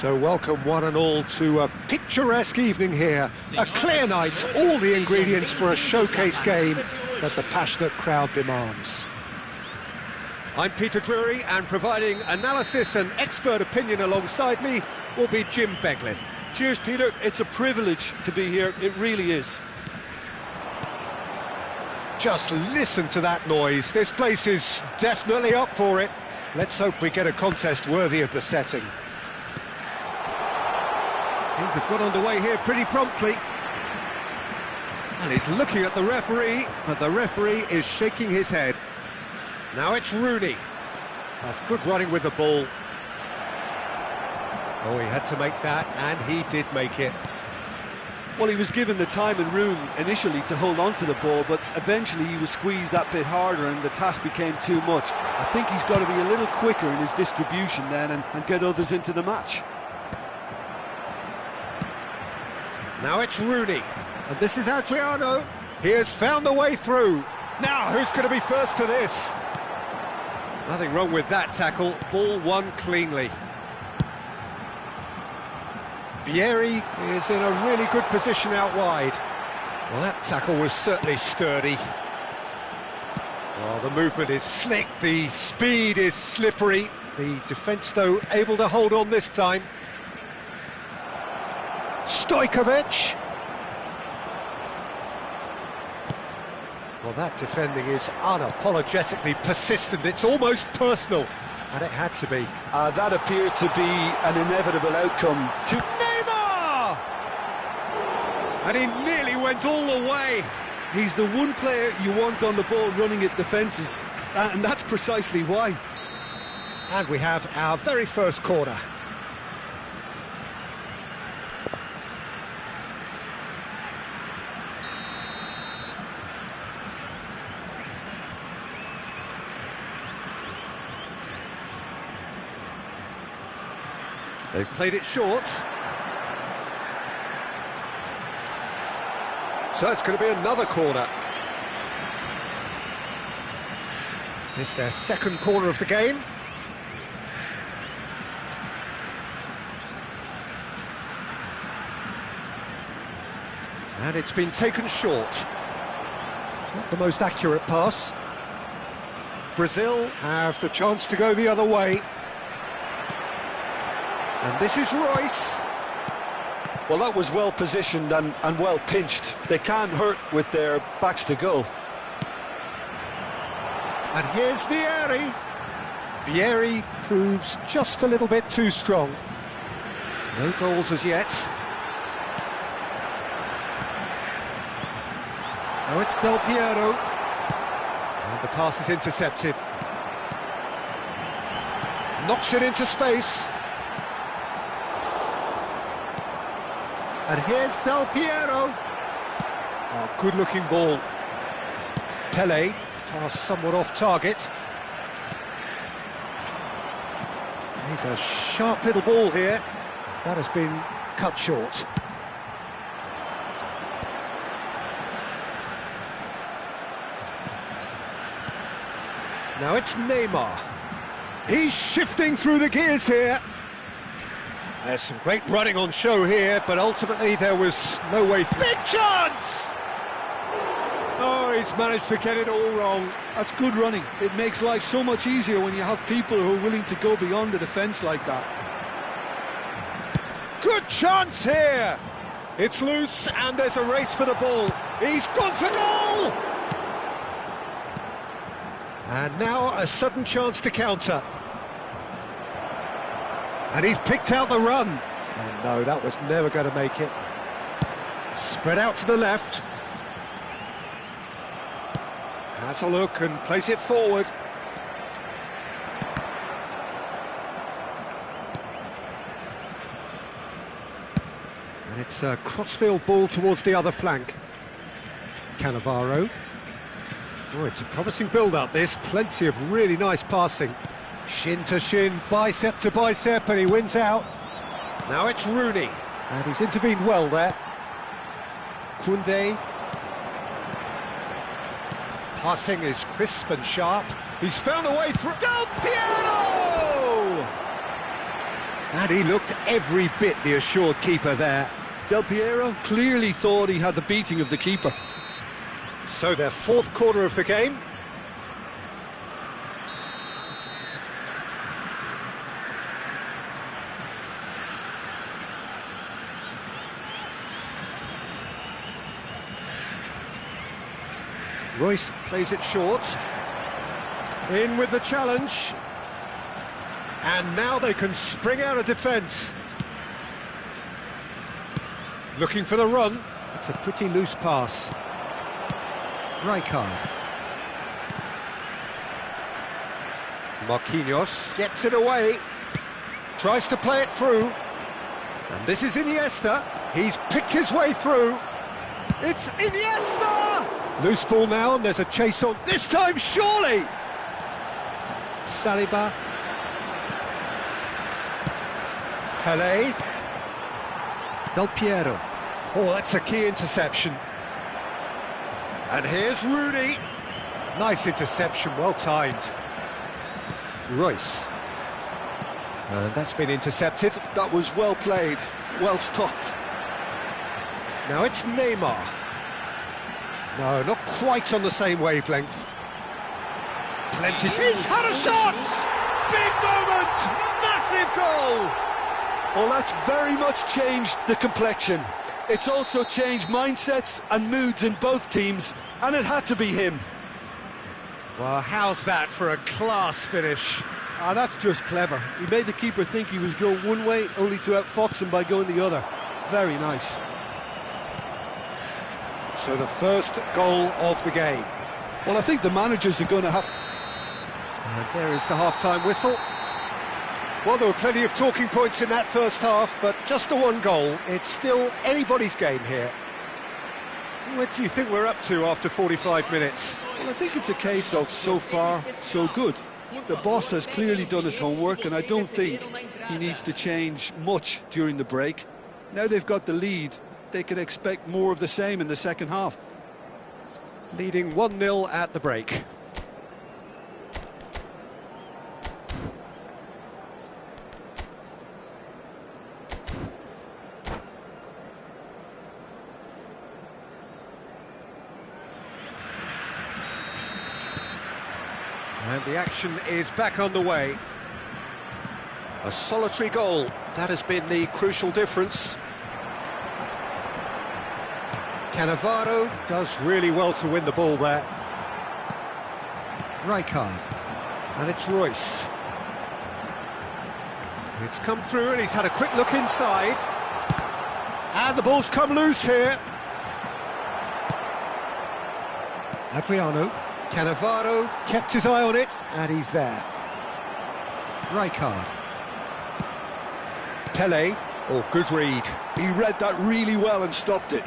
So welcome one and all to a picturesque evening here, a clear night, all the ingredients for a showcase game that the passionate crowd demands. I'm Peter Drury, and providing analysis and expert opinion alongside me will be Jim Beglin. Cheers, Peter. It's a privilege to be here, it really is. Just listen to that noise, this place is definitely up for it. Let's hope we get a contest worthy of the setting. Things have got underway here pretty promptly. And he's looking at the referee, but the referee is shaking his head. Now it's Rooney. That's good running with the ball. Oh, he had to make that, and he did make it. Well, he was given the time and room initially to hold on to the ball, but eventually he was squeezed that bit harder and the task became too much. I think he's got to be a little quicker in his distribution then and get others into the match. Now it's Rooney, and this is Adriano. He has found the way through. Now, who's going to be first to this? Nothing wrong with that tackle. Ball won cleanly. Vieri is in a really good position out wide. Well, that tackle was certainly sturdy. Well, the movement is slick, the speed is slippery. The defence, though, able to hold on this time. Stojkovic. Well, that defending is unapologetically persistent. It's almost personal, and it had to be. That appeared to be an inevitable outcome to Neymar! And he nearly went all the way. He's the one player you want on the ball running at defences, and that's precisely why. And we have our very first corner. They've played it short. So it's going to be another corner. This is their second corner of the game. And it's been taken short. Not the most accurate pass. Brazil have the chance to go the other way. And this is Royce. Well, that was well positioned and well pinched. They can't hurt with their backs to goal. And here's Vieri. Vieri proves just a little bit too strong. No goals as yet. Now it's Del Piero. And the pass is intercepted. Knocks it into space. And here's Del Piero. Oh, good-looking ball. Pele, pass somewhat off target. He's a sharp little ball here. That has been cut short. Now it's Neymar. He's shifting through the gears here. There's some great running on show here, but ultimately there was no way through. Big chance! Oh, he's managed to get it all wrong. That's good running. It makes life so much easier when you have people who are willing to go beyond the defence like that. Good chance here! It's loose, and there's a race for the ball. He's gone for goal! And now a sudden chance to counter. And he's picked out the run. And no, that was never going to make it. Spread out to the left. Has a look and plays it forward. And it's a crossfield ball towards the other flank. Cannavaro. Oh, it's a promising build-up, this. Plenty of really nice passing. Shin to shin, bicep to bicep, and he wins out. Now it's Rooney, and he's intervened well there. Koundé. Passing is crisp and sharp. He's found a way through. Del Piero! And he looked every bit the assured keeper there. Del Piero clearly thought he had the beating of the keeper. So their fourth corner of the game. Royce plays it short. In with the challenge. And now they can spring out of defence. Looking for the run. It's a pretty loose pass. Rijkaard. Marquinhos gets it away. Tries to play it through. And this is Iniesta. He's picked his way through. It's Iniesta! Loose ball now, and there's a chase on. This time, surely! Saliba. Pelé. Del Piero. Oh, that's a key interception. And here's Rooney. Nice interception, well timed. Royce. And that's been intercepted. That was well played, well stopped. Now it's Neymar. No, not quite on the same wavelength. Plenty. He's had a shot! Big moment! Massive goal! Well, that's very much changed the complexion. It's also changed mindsets and moods in both teams, and it had to be him. Well, how's that for a class finish? Ah, that's just clever. He made the keeper think he was going one way, only to outfox him by going the other. Very nice. So the first goal of the game. Well, I think the managers are going to have... And there is the half-time whistle. Well, there were plenty of talking points in that first half, but just the one goal. It's still anybody's game here. What do you think we're up to after 45 minutes? Well, I think it's a case of so far, so good. The boss has clearly done his homework, and I don't think he needs to change much during the break. Now they've got the lead, they can expect more of the same in the second half. Leading 1-0 at the break. And the action is back on the way. A solitary goal, that has been the crucial difference. Cannavaro does really well to win the ball there. Rijkaard. And it's Royce. It's come through and he's had a quick look inside. And the ball's come loose here. Adriano. Cannavaro kept his eye on it, and he's there. Rijkaard. Pelé. Oh, good read. He read that really well and stopped it.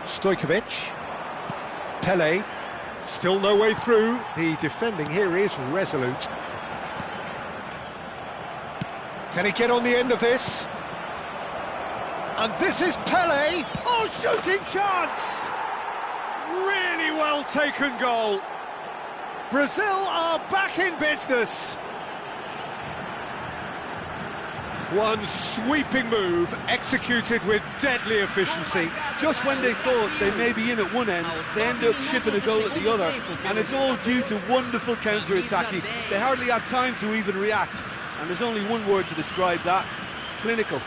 Stojkovic. Pelé. Still no way through. The defending here is resolute. Can he get on the end of this? And this is Pelé. Oh, shooting chance! Really well taken goal. Brazil are back in business. One sweeping move executed with deadly efficiency. Just when they thought they may be in at one end, they end up shipping a goal at the other, and it's all due to wonderful counter-attacking. They hardly had time to even react, and there's only one word to describe that: clinical.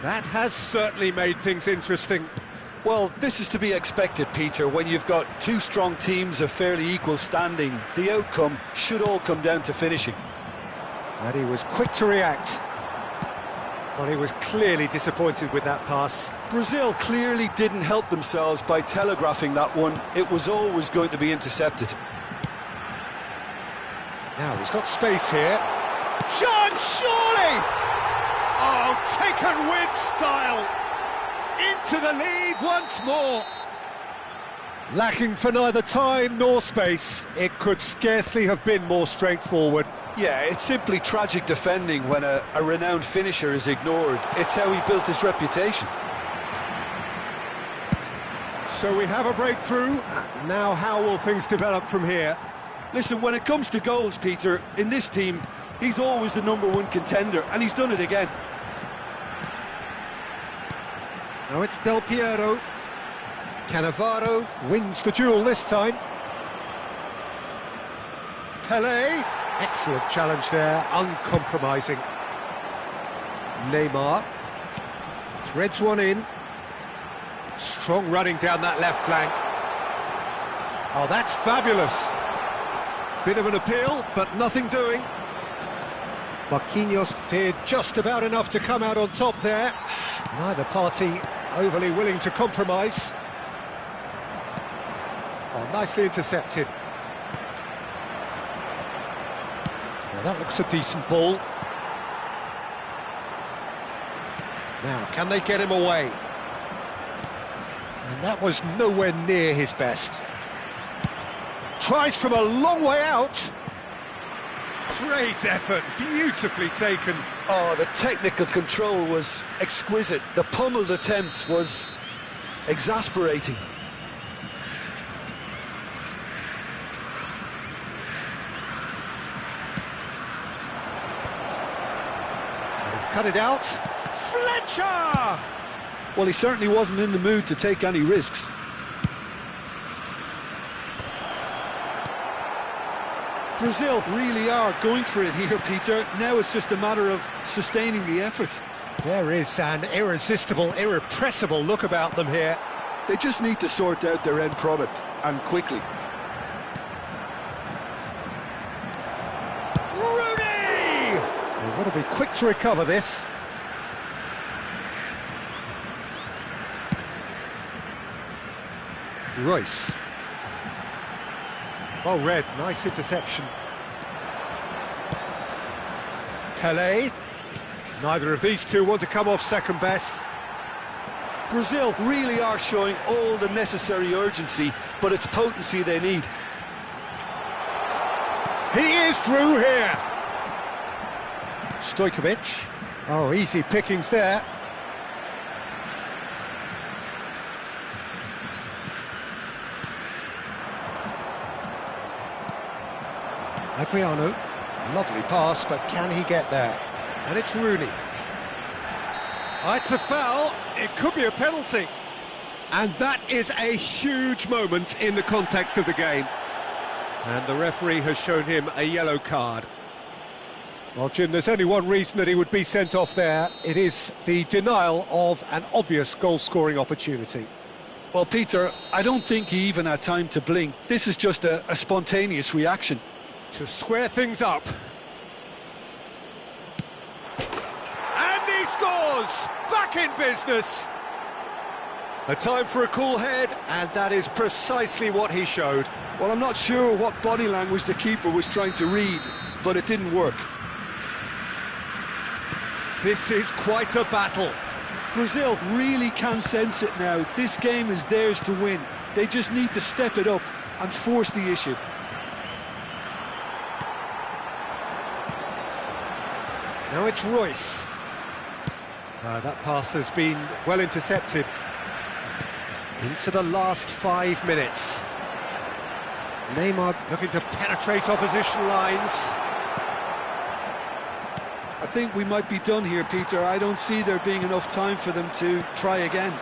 That has certainly made things interesting. Well, this is to be expected, Peter, when you've got two strong teams of fairly equal standing. The outcome should all come down to finishing. And he was quick to react. Well, he was clearly disappointed with that pass. Brazil clearly didn't help themselves by telegraphing that one. It was always going to be intercepted. Now he's got space here. Chance, surely! Oh, taken with style! Into the lead once more. Lacking for neither time nor space, it could scarcely have been more straightforward. Yeah, it's simply tragic defending when a renowned finisher is ignored. It's how he built his reputation. So we have a breakthrough. Now how will things develop from here? Listen, when it comes to goals, Peter, in this team, he's always the #1 contender, and he's done it again. Now it's Del Piero. Cannavaro wins the duel this time. Pelé, excellent challenge there, uncompromising. Neymar threads one in. Strong running down that left flank. Oh, that's fabulous. Bit of an appeal, but nothing doing. Marquinhos did just about enough to come out on top there. Neither party overly willing to compromise. Oh, nicely intercepted. Now that looks a decent ball. Now, can they get him away? And that was nowhere near his best. Tries from a long way out. Great effort, beautifully taken. Oh, the technical control was exquisite. The pummeled attempt was exasperating. He's cut it out. Fletcher! Well, he certainly wasn't in the mood to take any risks. Brazil really are going for it here, Peter. Now it's just a matter of sustaining the effort. There is an irresistible, irrepressible look about them here. They just need to sort out their end product, and quickly. Rooney! They want to be quick to recover this. Royce. Well read, nice interception. Pelé. Neither of these two want to come off second best. Brazil really are showing all the necessary urgency, but it's potency they need. He is through here. Stojkovic. Oh, easy pickings there. Adriano, lovely pass, but can he get there? And it's Rooney. Oh, it's a foul, it could be a penalty. And that is a huge moment in the context of the game. And the referee has shown him a yellow card. Well, Jim, there's only one reason that he would be sent off there. It is the denial of an obvious goal-scoring opportunity. Well, Peter, I don't think he even had time to blink. This is just a spontaneous reaction. To square things up. And he scores! Back in business! A time for a cool head, and that is precisely what he showed. Well, I'm not sure what body language the keeper was trying to read, but it didn't work. This is quite a battle. Brazil really can sense it now. This game is theirs to win. They just need to step it up and force the issue. Now it's Royce. That pass has been well intercepted. Into the last 5 minutes. Neymar looking to penetrate opposition lines. I think we might be done here, Peter. I don't see there being enough time for them to try again.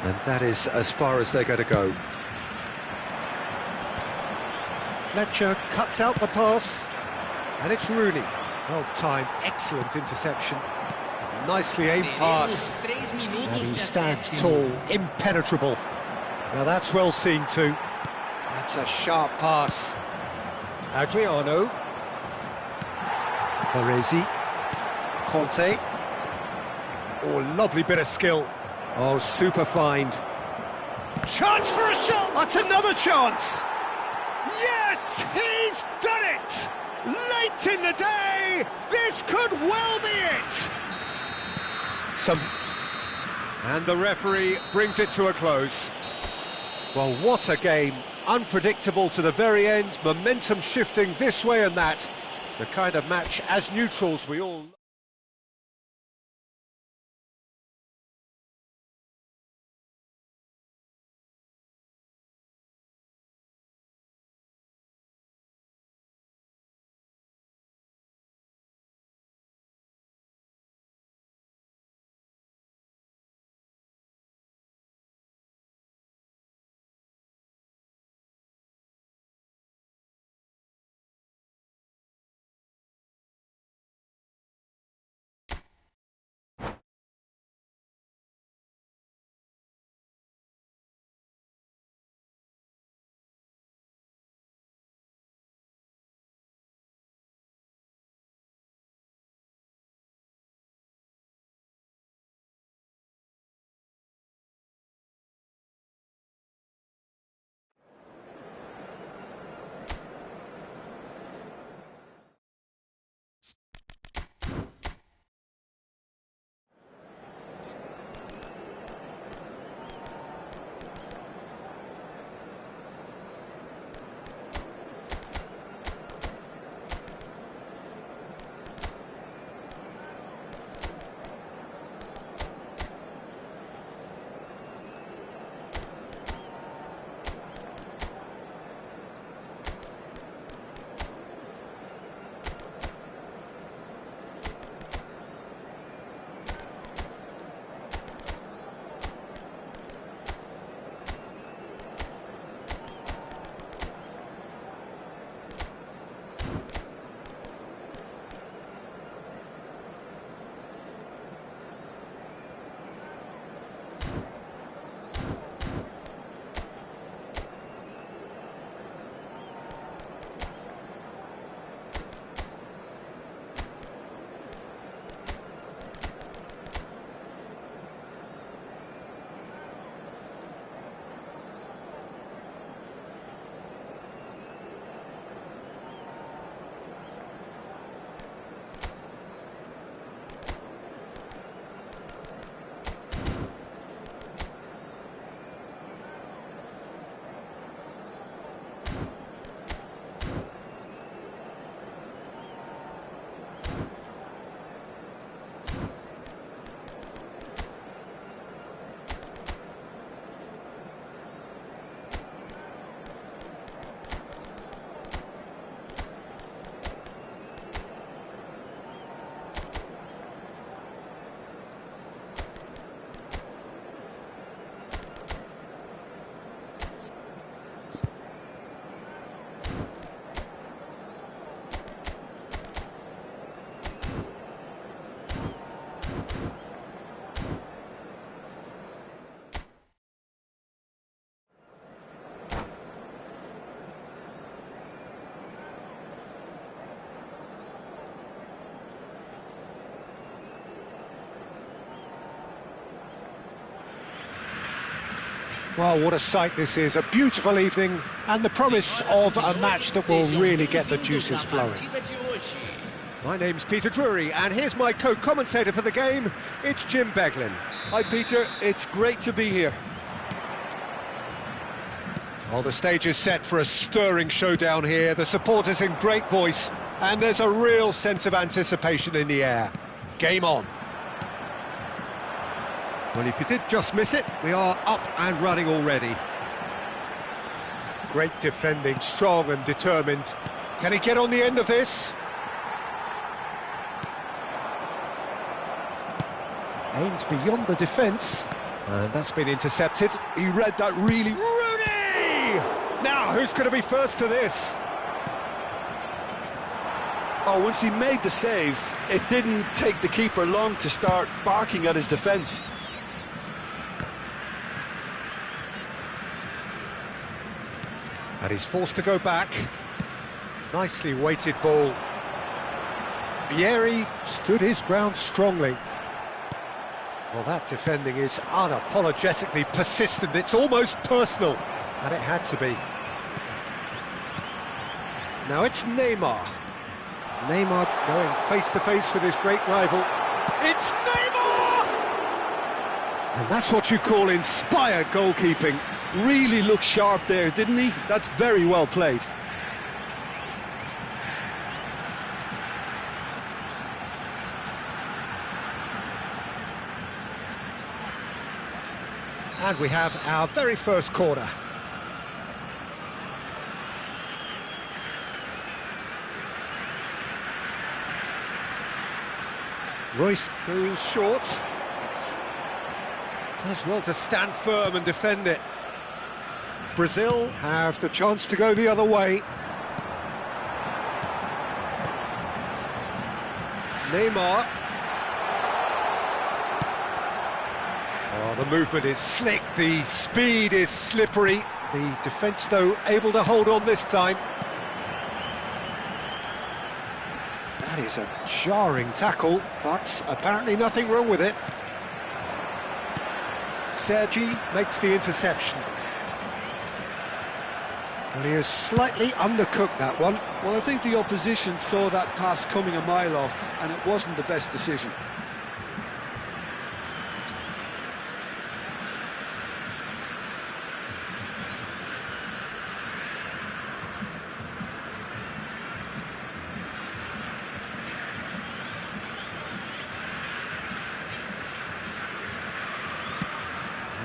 And that is as far as they're going to go. Fletcher cuts out the pass, and it's Rooney. Well timed, excellent interception. Nicely aimed pass. And he stands tall, impenetrable. Now that's well seen too. That's a sharp pass. Adriano. Baresi. Conte. Oh, lovely bit of skill. Oh, super find. Chance for a shot! That's another chance! Yes, he's done it! Late in the day, this could well be it! And the referee brings it to a close. Well, what a game. Unpredictable to the very end, momentum shifting this way and that. The kind of match, as neutrals, we all... Well, what a sight this is. A beautiful evening and the promise of a match that will really get the juices flowing. My name's Peter Drury, and here's my co-commentator for the game. It's Jim Beglin. Hi, Peter. It's great to be here. Well, the stage is set for a stirring showdown here. The supporters in great voice, and there's a real sense of anticipation in the air. Game on. Well, if you did just miss it, we are up and running already. Great defending, strong and determined. Can he get on the end of this? Aimed beyond the defence, and that's been intercepted. He read that really... Rooney! Now, who's going to be first to this? Oh, once he made the save, it didn't take the keeper long to start barking at his defence. And he's forced to go back. Nicely weighted ball. Vieri stood his ground strongly. Well, that defending is unapologetically persistent. It's almost personal, and it had to be. Now it's Neymar. Neymar going face-to-face with his great rival. It's Neymar! And that's what you call inspired goalkeeping. Really looked sharp there, didn't he? That's very well played. And we have our very first corner. Royce goes short. Does well to stand firm and defend it. Brazil have the chance to go the other way. Neymar. Oh, the movement is slick, the speed is slippery. The defence, though, able to hold on this time. That is a jarring tackle, but apparently nothing wrong with it. Sergi makes the interception. And he has slightly undercooked that one. Well, I think the opposition saw that pass coming a mile off, and it wasn't the best decision.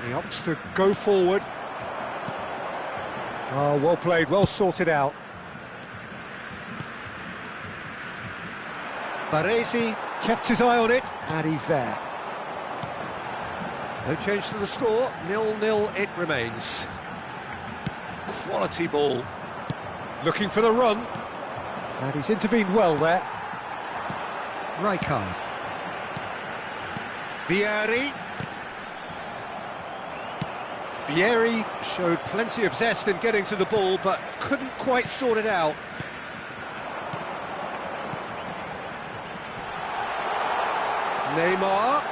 He opts to go forward. Oh, well played, well sorted out. Baresi kept his eye on it, and he's there. No change to the score, 0-0 it remains. Quality ball. Looking for the run. And he's intervened well there. Rijkaard. Vieri. Vieri showed plenty of zest in getting to the ball, but couldn't quite sort it out. Neymar.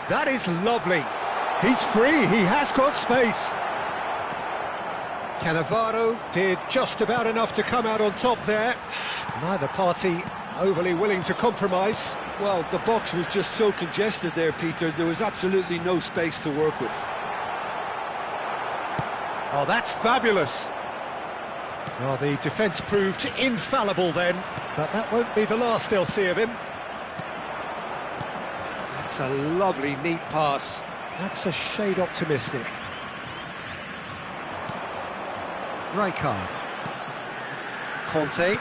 That is lovely. He's free, he has got space. Cannavaro did just about enough to come out on top there. Neither party overly willing to compromise. Well, the box was just so congested there, Peter. There was absolutely no space to work with. Oh, that's fabulous. Well, the defence proved infallible then, but that won't be the last they'll see of him. That's a lovely, neat pass. That's a shade optimistic. Rijkaard. Conte.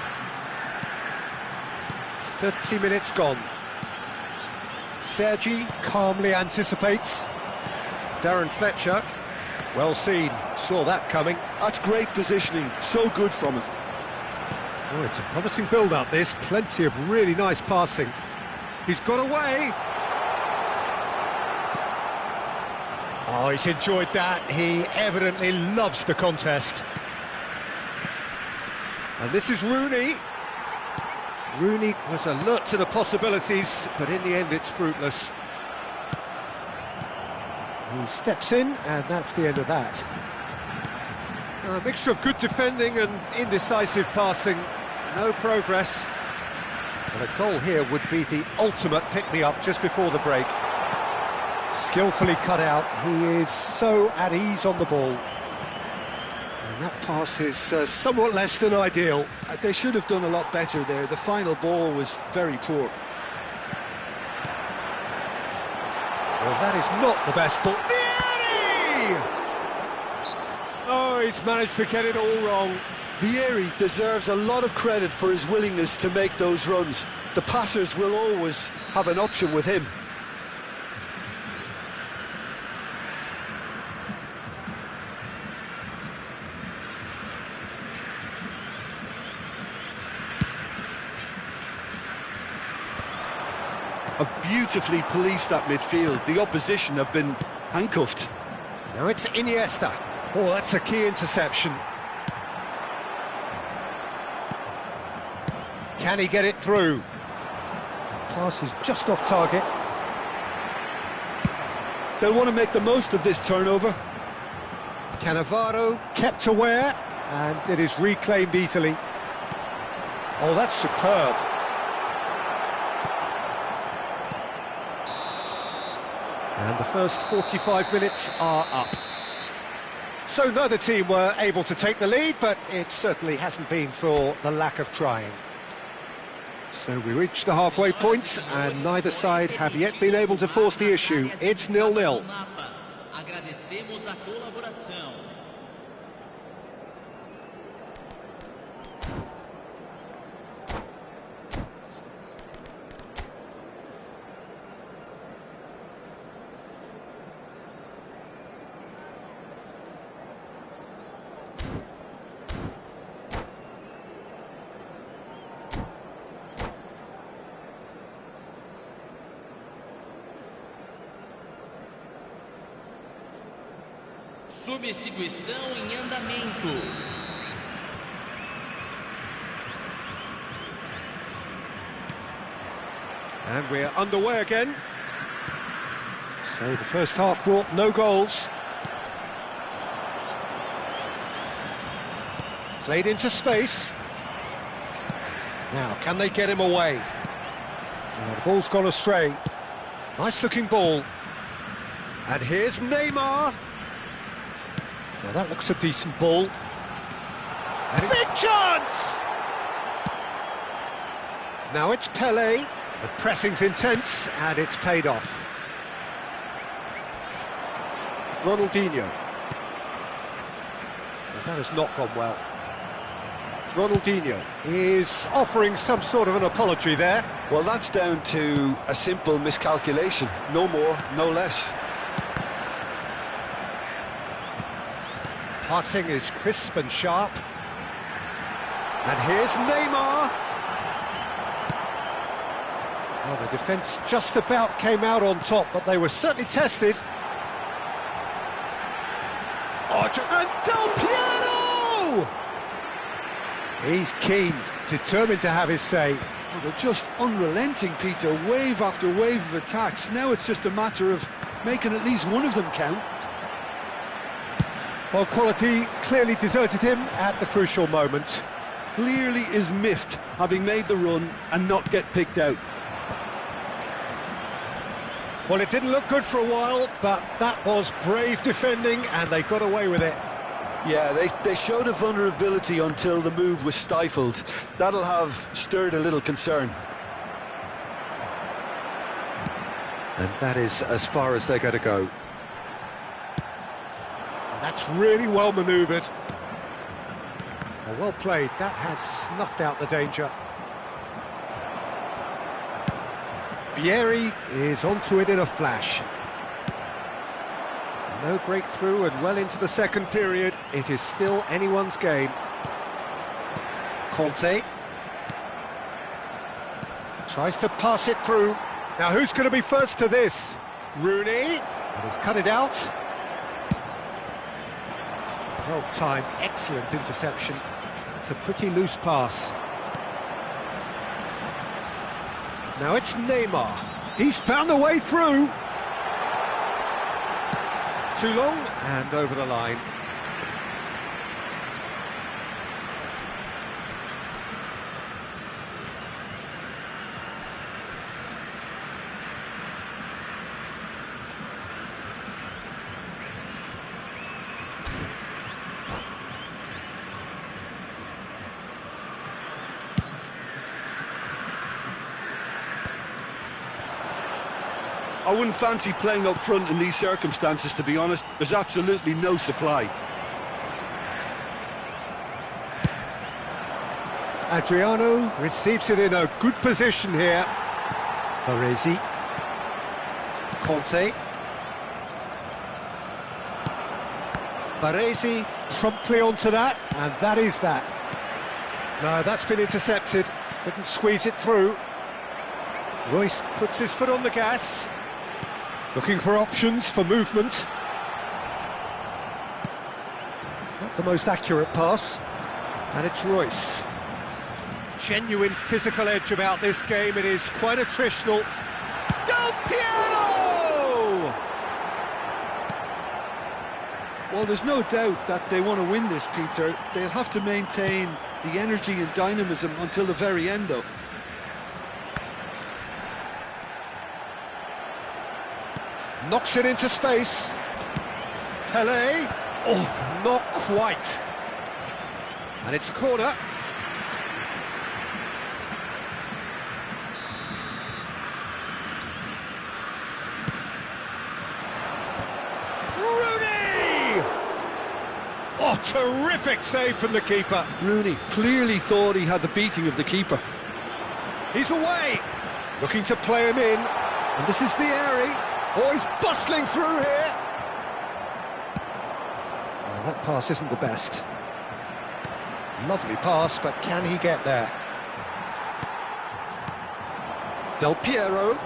30 minutes gone. Sergi calmly anticipates. Darren Fletcher. Well seen, saw that coming. That's great positioning, so good from him. Oh, it's a promising build-up, this. Plenty of really nice passing. He's got away. Oh, he's enjoyed that. He evidently loves the contest. And this is Rooney. Rooney was alert to the possibilities, but in the end it's fruitless. He steps in, and that's the end of that. A mixture of good defending and indecisive passing. No progress. And a goal here would be the ultimate pick-me-up just before the break. Skillfully cut out. He is so at ease on the ball. And that pass is somewhat less than ideal. They should have done a lot better there. The final ball was very poor. Well, that is not the best ball. Vieri! Oh, he's managed to get it all wrong. Vieri deserves a lot of credit for his willingness to make those runs. The passers will always have an option with him. Have beautifully policed that midfield. The opposition have been handcuffed. Now it's Iniesta. Oh, that's a key interception. Can he get it through? pass is just off target. They'll want to make the most of this turnover. Cannavaro kept aware, and it is reclaimed easily. Oh, that's superb. And the first 45 minutes are up. So neither team were able to take the lead, but it certainly hasn't been for the lack of trying. So we reached the halfway point, and neither side have yet been able to force the issue. It's 0-0. Agradecemos a colaboração. Substituição em andamento. And we're underway again. So the first half brought no goals. Played into space. Now, can they get him away? Well, the ball's gone astray. Nice looking ball. And here's Neymar. Now that looks a decent ball. And big chance! Now it's Pelé. The pressing's intense, and it's paid off. Ronaldinho. Well, that has not gone well. Ronaldinho is offering some sort of an apology there. Well, that's down to a simple miscalculation. No more, no less. Passing is crisp and sharp. And here's Neymar. Well, the defence just about came out on top, but they were certainly tested. And Del Piero! He's keen, determined to have his say. Well, they're just unrelenting, Peter. Wave after wave of attacks. Now it's just a matter of making at least one of them count. Well, quality clearly deserted him at the crucial moment. Clearly is miffed, having made the run and not get picked out. Well, it didn't look good for a while, but that was brave defending, and they got away with it. Yeah, they showed a vulnerability until the move was stifled. That'll have stirred a little concern. And that is as far as they're going to go. And that's really well manoeuvred. Well played, that has snuffed out the danger. Vieri is onto it in a flash. No breakthrough and well into the second period. It is still anyone's game. Conte tries to pass it through. Now who's going to be first to this? Rooney, and he's cut it out. Well timed, excellent interception. It's a pretty loose pass. Now it's Neymar. He's found a way through. Too long and over the line. I wouldn't fancy playing up front in these circumstances, to be honest. There's absolutely no supply. Adriano receives it in a good position here. Baresi. Conte. Baresi promptly onto that, and that is that. No, that's been intercepted. Couldn't squeeze it through. Royce puts his foot on the gas. Looking for options for movement. Not the most accurate pass. And it's Royce. genuine physical edge about this game. It is quite attritional. Del Piero! Well, there's no doubt that they want to win this, Peter. They'll have to maintain the energy and dynamism until the very end, though. Knocks it into space. Pele. Oh, not quite. And it's a corner. Rooney! Oh, terrific save from the keeper. Rooney clearly thought he had the beating of the keeper. He's away. Looking to play him in. And this is Vieri. Oh, he's bustling through here. Well, that pass isn't the best. Lovely pass, but can he get there? Del Piero.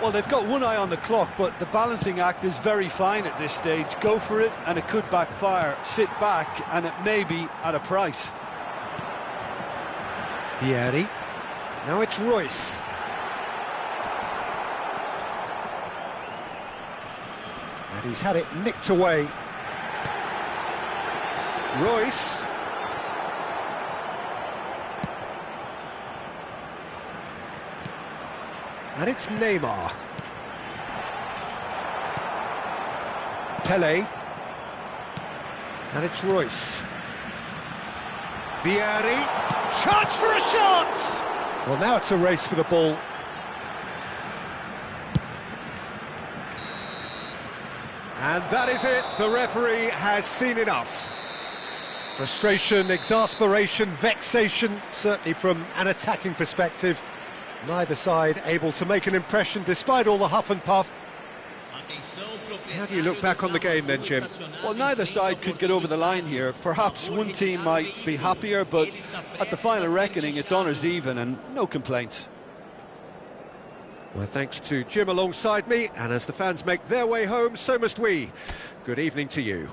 Well, they've got one eye on the clock, but the balancing act is very fine at this stage. Go for it, and it could backfire. Sit back, and it may be at a price. Vieri. Now it's Royce. And he's had it nicked away. Royce. And it's Neymar. Pele. And it's Royce. Vieri. Chance for a shot! Well, now it's a race for the ball. And that is it. The referee has seen enough. Frustration, exasperation, vexation, certainly from an attacking perspective. Neither side able to make an impression despite all the huff and puff. How do you look back on the game then, Jim? Well, neither side could get over the line here. Perhaps one team might be happier, but at the final reckoning, it's honours even and no complaints. Well, thanks to Jim alongside me, and as the fans make their way home, so must we. Good evening to you.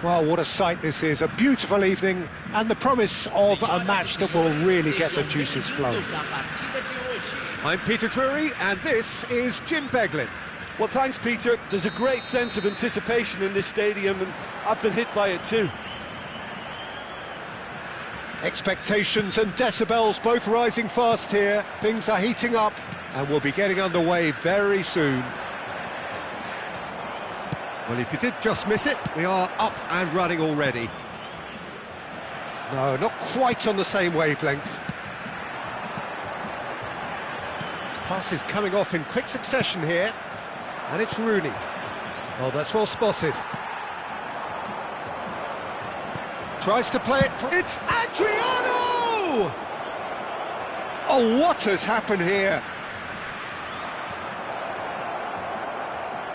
Well, what a sight this is, a beautiful evening, and the promise of a match that will really get the juices flowing. I'm Peter Drury, and this is Jim Beglin. Well, thanks, Peter. There's a great sense of anticipation in this stadium, and I've been hit by it too. Expectations and decibels both rising fast here. Things are heating up, and we'll be getting underway very soon. Well, if you did just miss it, we are up and running already. No, not quite on the same wavelength. Pass is coming off in quick succession here, and it's Rooney. Oh, that's well spotted. Tries to play it. It's Adriano! Oh, what has happened here?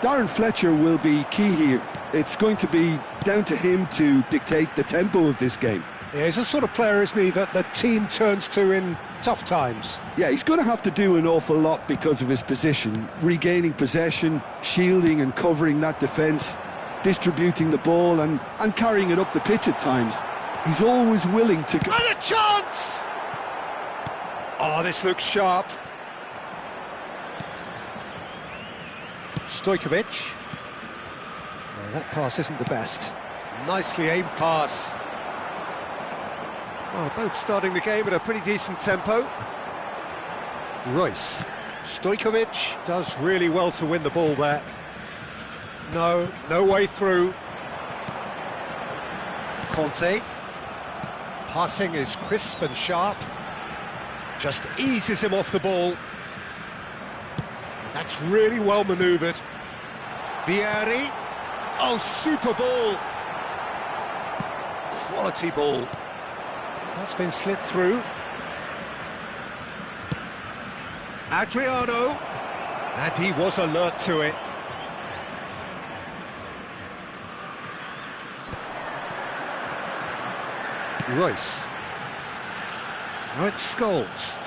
Darren Fletcher will be key here. It's going to be down to him to dictate the tempo of this game. Yeah, he's the sort of player, isn't he, that the team turns to in tough times. Yeah, he's going to have to do an awful lot because of his position. Regaining possession, shielding and covering that defence, distributing the ball and carrying it up the pitch at times. He's always willing to go. And a chance! Oh, this looks sharp. Stojkovic. No, that pass isn't the best. Nicely aimed pass. Well, both starting the game at a pretty decent tempo. Royce. Stojkovic does really well to win the ball there. No way through. Conte. Passing is crisp and sharp. Just eases him off the ball. That's really well manoeuvred. Vieri. Oh, super ball. Quality ball. That's been slipped through. Adriano. And he was alert to it. Royce. Now it's Scholes.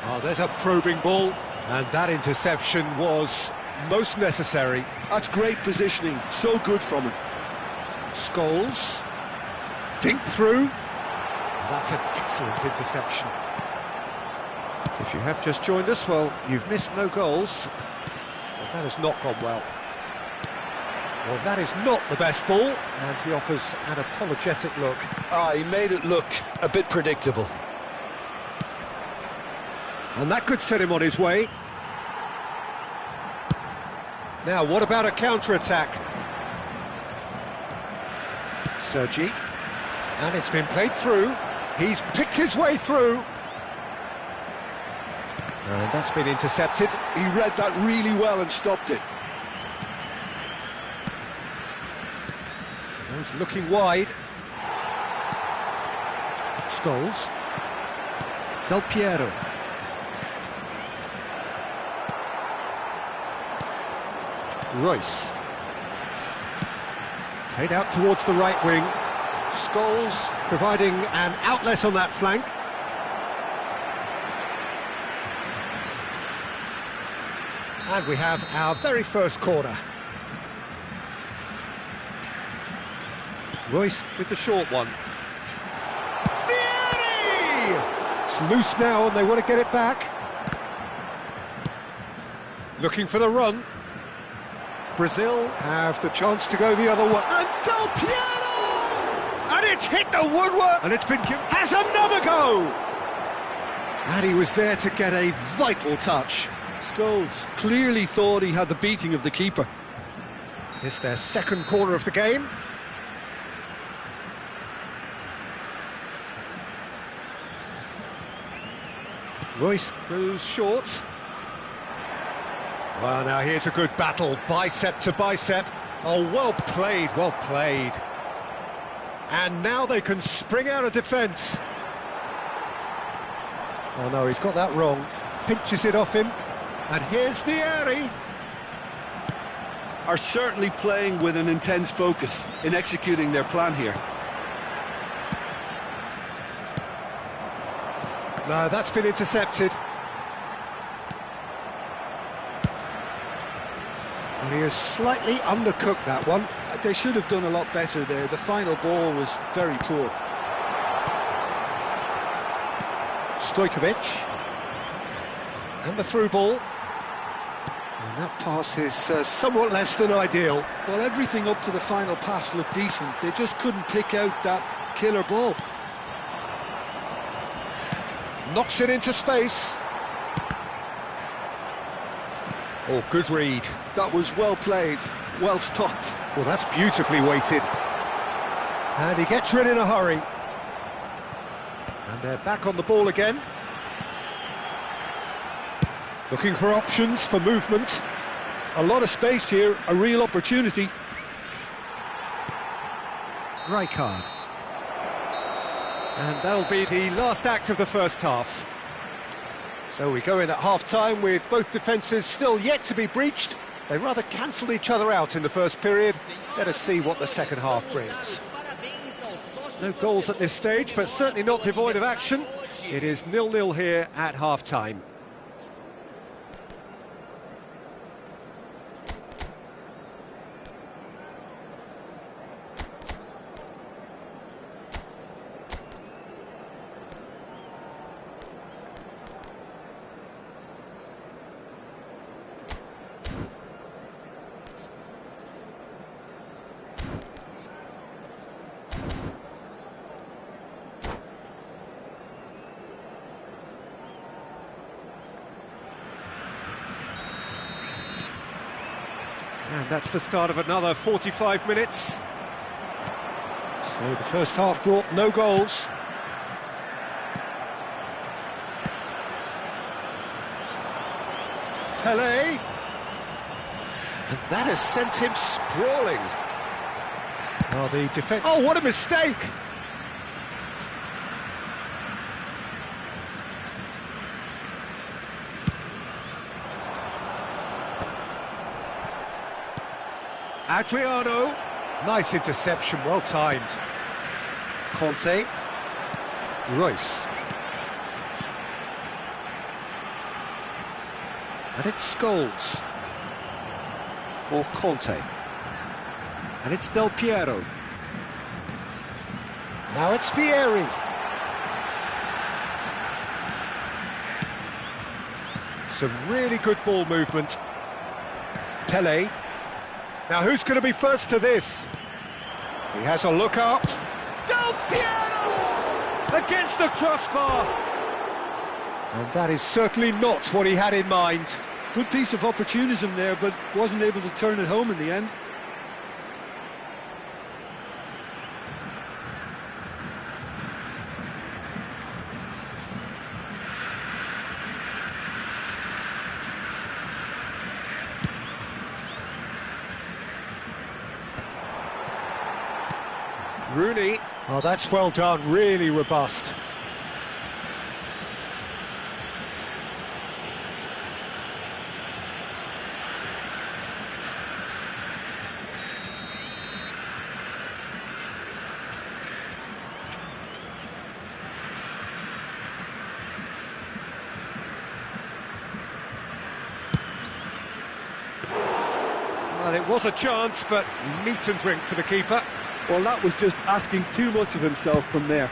Oh, there's a probing ball. And that interception was most necessary. That's great positioning, so good from him. Scholes. Dink through. That's an excellent interception. If you have just joined us, well, you've missed no goals. Well, that has not gone well. Well, that is not the best ball, and he offers an apologetic look. He made it look a bit predictable. And that could set him on his way. Now, what about a counter-attack? Sergi. And it's been played through. He's picked his way through. And that's been intercepted. He read that really well and stopped it. He's looking wide. Scholes. Del Piero. Royce. Played out towards the right wing. Scholes providing an outlet on that flank. And we have our very first corner. Royce with the short one. Vieri! It's loose now and they want to get it back. Looking for the run. Brazil have the chance to go the other way. And Del Piero! And it's hit the woodwork! And it's been given... Has another go! And he was there to get a vital touch. Scholes clearly thought he had the beating of the keeper. It's their second corner of the game. Royce goes short. Well, now here's a good battle, bicep to bicep. Oh, well played, well played. And now they can spring out of defence. Oh no, he's got that wrong. Pinches it off him. And here's Vieri. Are certainly playing with an intense focus in executing their plan here. No, that's been intercepted. Well, he has slightly undercooked that one. They should have done a lot better there. The final ball was very poor. Stojkovic. And the through ball. And that pass is somewhat less than ideal. Well, everything up to the final pass looked decent. They just couldn't pick out that killer ball. Knocks it into space. Oh, good read. That was well played, well stopped. Well, that's beautifully weighted. And he gets rid in a hurry. And they're back on the ball again. Looking for options for movement. A lot of space here, a real opportunity. Rijkaard. And that'll be the last act of the first half. So we go in at half-time with both defences still yet to be breached. They rather cancelled each other out in the first period. Let us see what the second half brings. No goals at this stage, but certainly not devoid of action. It is 0-0 here at half-time. And that's the start of another 45 minutes. So the first half brought no goals. Pelé. And that has sent him sprawling. Oh, the defence... Oh, what a mistake! Adriano, nice interception, well timed. Conte, Royce. And it's Scholes for Conte. And it's Del Piero. Now it's Vieri. Some really good ball movement. Pelé. Now, who's going to be first to this? He has a look up. Del Piero! Against the crossbar! And that is certainly not what he had in mind. Good piece of opportunism there, but wasn't able to turn it home in the end. Rooney. Oh, that's well done, really robust. Well, it was a chance, but meat and drink for the keeper. Well, that was just asking too much of himself from there.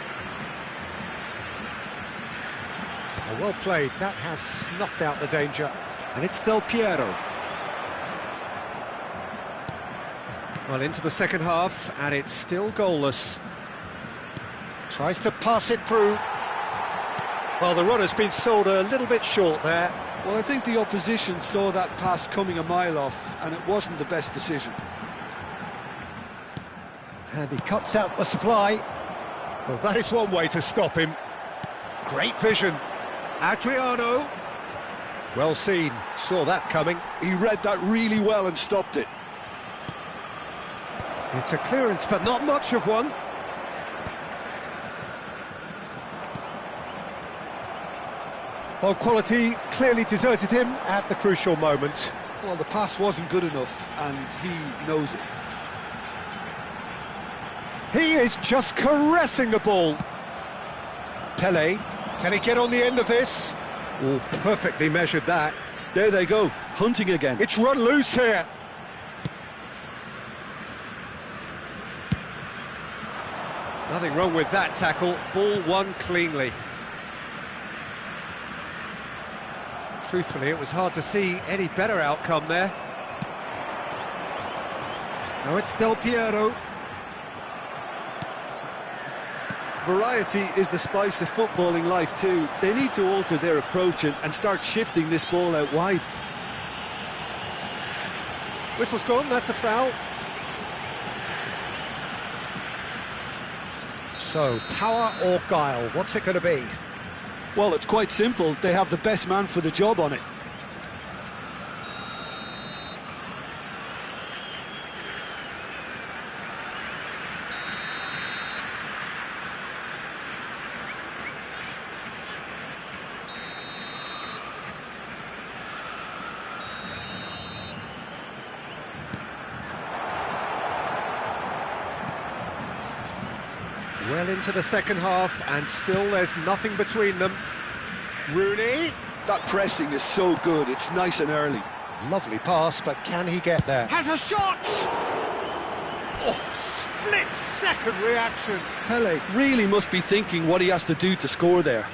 Oh, well played, that has snuffed out the danger. And it's Del Piero. Well, into the second half, and it's still goalless. Tries to pass it through. Well, the runner's been sold a little bit short there. Well, I think the opposition saw that pass coming a mile off, and it wasn't the best decision. And he cuts out the supply. Well, that is one way to stop him. Great vision. Adriano. Well seen. Saw that coming. He read that really well and stopped it. It's a clearance, but not much of one. Well, quality clearly deserted him at the crucial moment. Well, the pass wasn't good enough, and he knows it. He is just caressing the ball. Pelé, can he get on the end of this? Oh, perfectly measured that. There they go, hunting again. It's run loose here. Nothing wrong with that tackle, ball won cleanly. Truthfully, it was hard to see any better outcome there. Now it's Del Piero. Variety is the spice of footballing life too. They need to alter their approach and start shifting this ball out wide. Whistle's gone, that's a foul. So, power or guile, what's it going to be? Well, it's quite simple. They have the best man for the job on it. Well into the second half, and still there's nothing between them. Rooney. That pressing is so good, it's nice and early. Lovely pass, but can he get there? Has a shot! Oh, split-second reaction. Pele really must be thinking what he has to do to score there.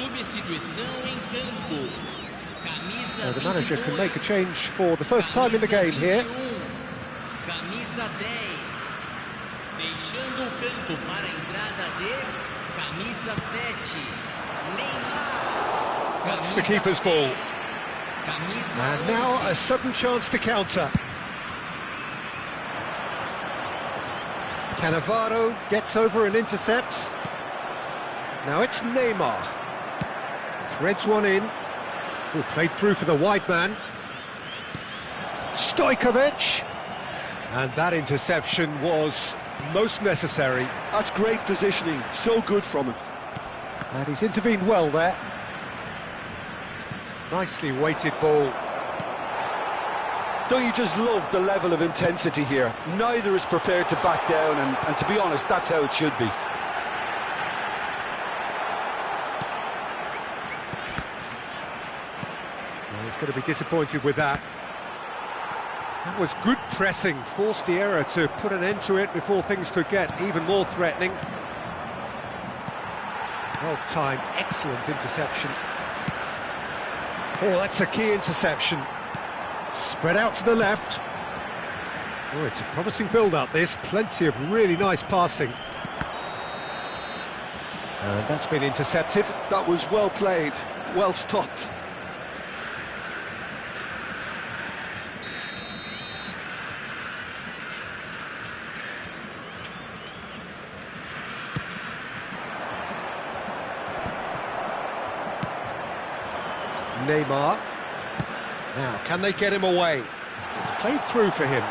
Substituição em campo. Camisa So the manager can 22, make a change for the first time in the game here. Camisa 10. Deixando o campo para a entrada de camisa 7. Neymar. That's the keeper's ball. Camisa And now a sudden chance to counter. Cannavaro gets over and intercepts. Now it's Neymar. Threads one in. Who played through for the wide man. Stojkovic. And that interception was most necessary. That's great positioning, so good from him. And he's intervened well there. Nicely weighted ball. Don't you just love the level of intensity here? Neither is prepared to back down, and to be honest, that's how it should be. Well, he's going to be disappointed with that. That was good pressing, forced the error to put an end to it before things could get even more threatening. Well timed, excellent interception. Oh, that's a key interception. Spread out to the left. Oh, it's a promising build-up, this. Plenty of really nice passing. And that's been intercepted. That was well played, well stopped. Neymar. Now, can they get him away? It's played through for him.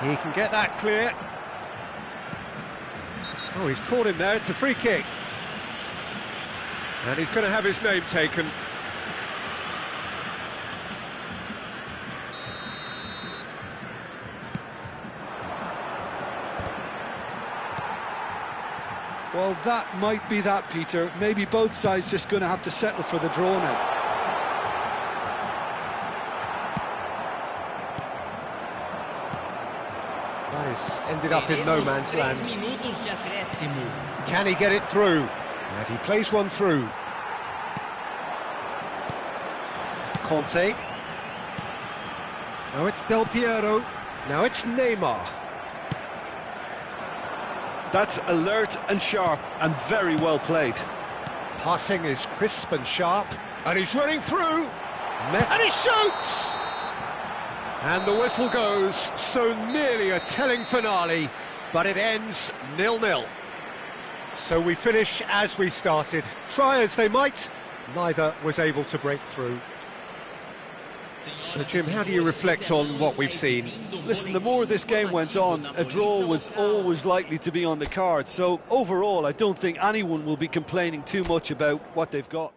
He can get that clear. Oh, he's caught him there. It's a free kick. And he's going to have his name taken. Well, that might be that, Peter. Maybe both sides just going to have to settle for the draw now. This ended up in no man's land. Minutos de acréscimo. Can he get it through? And he plays one through. Conte. Now it's Del Piero. Now it's Neymar. That's alert and sharp and very well played. Passing is crisp and sharp. And he's running through. And he shoots! And the whistle goes. So nearly a telling finale, but it ends 0-0. So we finish as we started. Try as they might, neither was able to break through. So, Jim, how do you reflect on what we've seen? Listen, the more this game went on, a draw was always likely to be on the card. So, overall, I don't think anyone will be complaining too much about what they've got.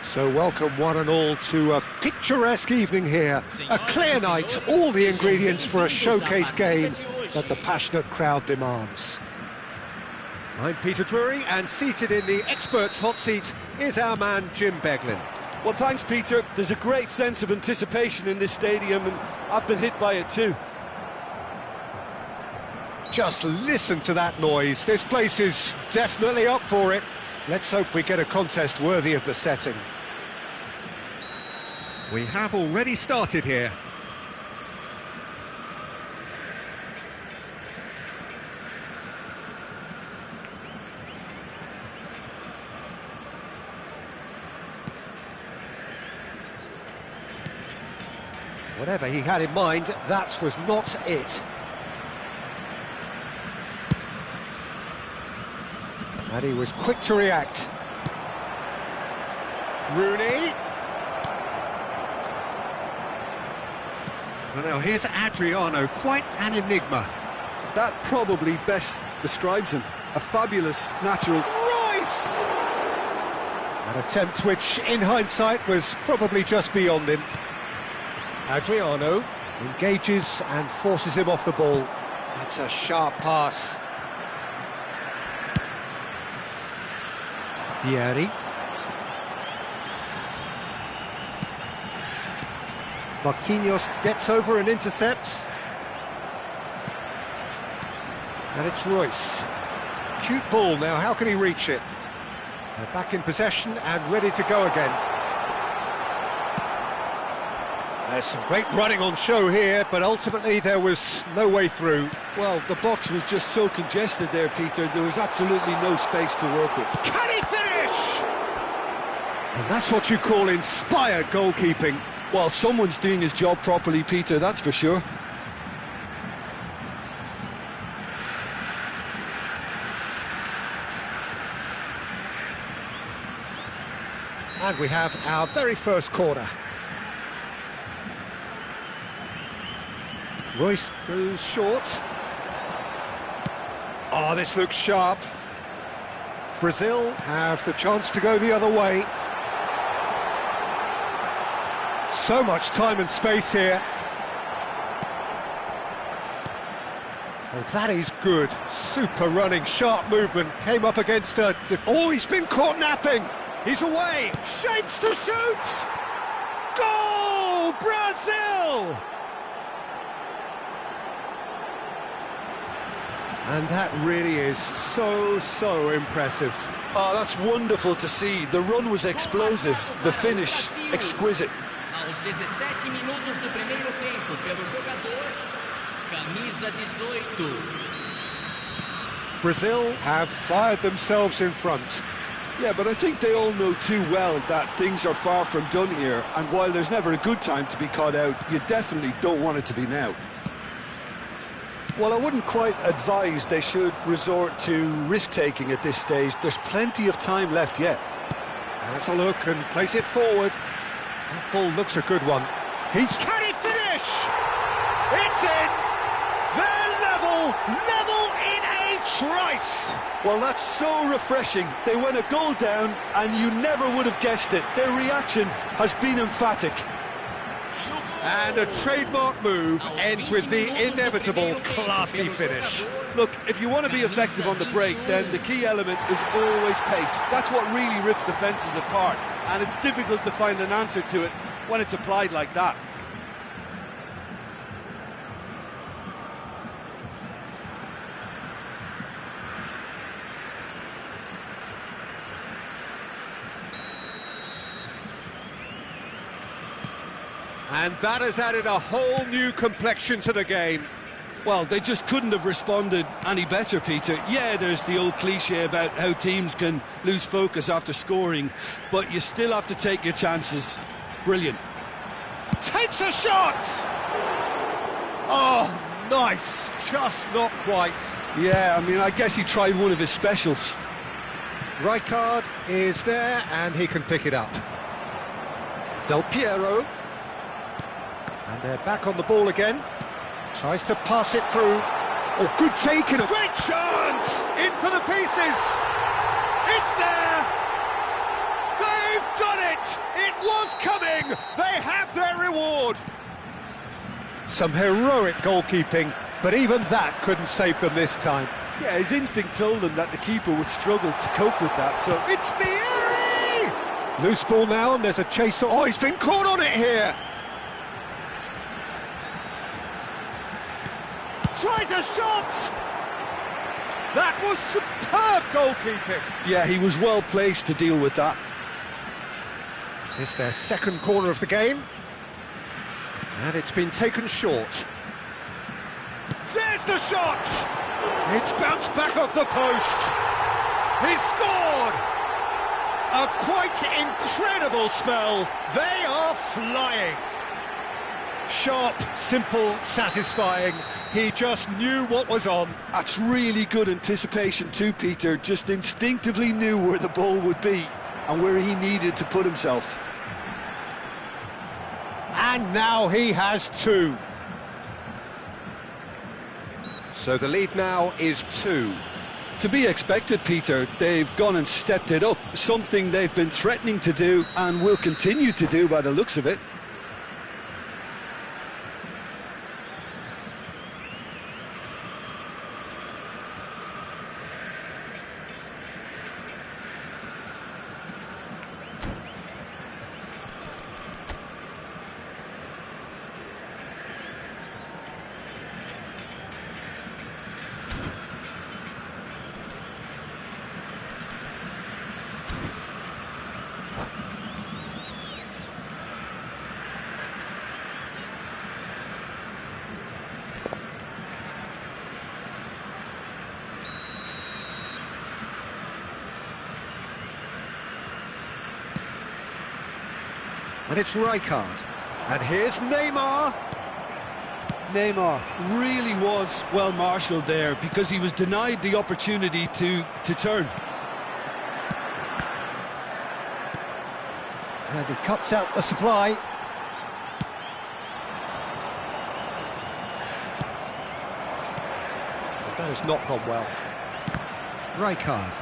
So welcome one and all to a picturesque evening here. A clear night, all the ingredients for a showcase game that the passionate crowd demands. I'm Peter Drury, and seated in the experts' hot seat is our man Jim Beglin. Well, thanks, Peter. There's a great sense of anticipation in this stadium, and I've been hit by it too. Just listen to that noise. This place is definitely up for it. Let's hope we get a contest worthy of the setting. We have already started here. Whatever he had in mind, that was not it. And he was quick to react. Rooney. Well, now here's Adriano, quite an enigma. That probably best describes him. A fabulous natural. Royce! An attempt which, in hindsight, was probably just beyond him. Adriano engages and forces him off the ball. That's a sharp pass. Vieri. Marquinhos gets over and intercepts. And it's Royce. Cute ball now, how can he reach it? They're back in possession and ready to go again. There's some great running on show here, but ultimately there was no way through. Well, the box was just so congested there, Peter. There was absolutely no space to work with. Can he finish? And that's what you call inspired goalkeeping. Well, someone's doing his job properly, Peter, that's for sure. And we have our very first corner. Royce goes short. Oh, this looks sharp. Brazil have the chance to go the other way. So much time and space here. Oh, that is good. Super running, sharp movement. Came up against a... Oh, he's been caught napping. He's away. Shapes to shoot. Goal, Brazil! And that really is so impressive. Oh, that's wonderful to see. The run was explosive, the finish exquisite. Aos 17 minutos do primeiro tempo, pelo jogador, camisa 18. Brazil have fired themselves in front. Yeah, but I think they all know too well that things are far from done here, and while there's never a good time to be caught out, you definitely don't want it to be now. Well, I wouldn't quite advise they should resort to risk-taking at this stage. There's plenty of time left yet. Let's a look and place it forward. That ball looks a good one. Can he finish? It's in! They're level in a trice! Well, that's so refreshing. They went a goal down and you never would have guessed it. Their reaction has been emphatic. And a trademark move ends with the inevitable classy finish. Look, if you want to be effective on the break, then the key element is always pace. That's what really rips defences apart, and it's difficult to find an answer to it when it's applied like that. And that has added a whole new complexion to the game. Well, they just couldn't have responded any better, Peter. Yeah, there's the old cliche about how teams can lose focus after scoring, but you still have to take your chances. Brilliant. Takes a shot! Oh, nice. Just not quite. Yeah, I mean, I guess he tried one of his specials. Rijkaard is there, and he can pick it up. Del Piero. And they're back on the ball again. Tries to pass it through. Oh, good taken. Great chance! In for the pieces! It's there! They've done it! It was coming! They have their reward! Some heroic goalkeeping, but even that couldn't save them this time. Yeah, his instinct told him that the keeper would struggle to cope with that, so... It's Vieri! Loose ball now, and there's a chase. Oh, he's been caught on it here! Tries a shot! That was superb goalkeeping! Yeah, he was well placed to deal with that. It's their second corner of the game. And it's been taken short. There's the shot! It's bounced back off the post. He's scored! A quite incredible spell. They are flying. Sharp, simple, satisfying. He just knew what was on. That's really good anticipation too, Peter. Just instinctively knew where the ball would be and where he needed to put himself. And now he has two. So the lead now is 2. To be expected, Peter. They've gone and stepped it up, something they've been threatening to do and will continue to do by the looks of it. And it's Rijkaard. And here's Neymar. Neymar really was well marshalled there because he was denied the opportunity to turn. And he cuts out the supply. That has not gone well. Rijkaard.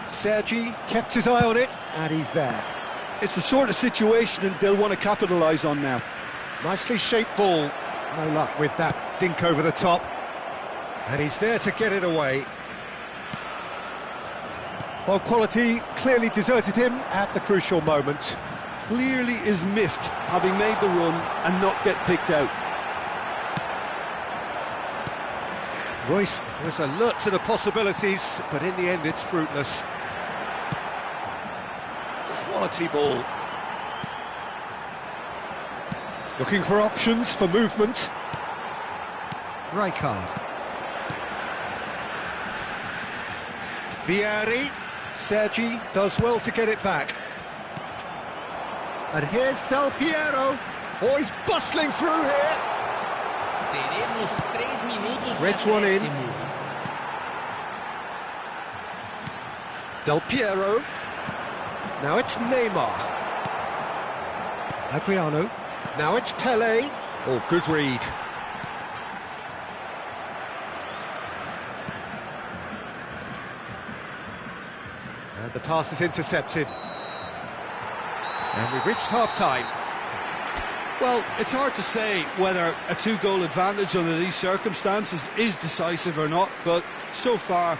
Sergi kept his eye on it, and he's there. It's the sort of situation they'll want to capitalise on now. Nicely shaped ball. No luck with that dink over the top. And he's there to get it away. Well, quality clearly deserted him at the crucial moment. Clearly is miffed having made the run and not get picked out. Royce was alert to the possibilities, but in the end it's fruitless. Quality ball. Looking for options for movement. Rijkaard. Vieri. Sergi does well to get it back. And here's Del Piero. Oh, he's bustling through here. Teremos 3 minutos. Threads one in. Del Piero. Now it's Neymar. Adriano. Now it's Pelé. Oh, good read. And the pass is intercepted. And we've reached half-time. Well, it's hard to say whether a 2-goal advantage under these circumstances is decisive or not, but so far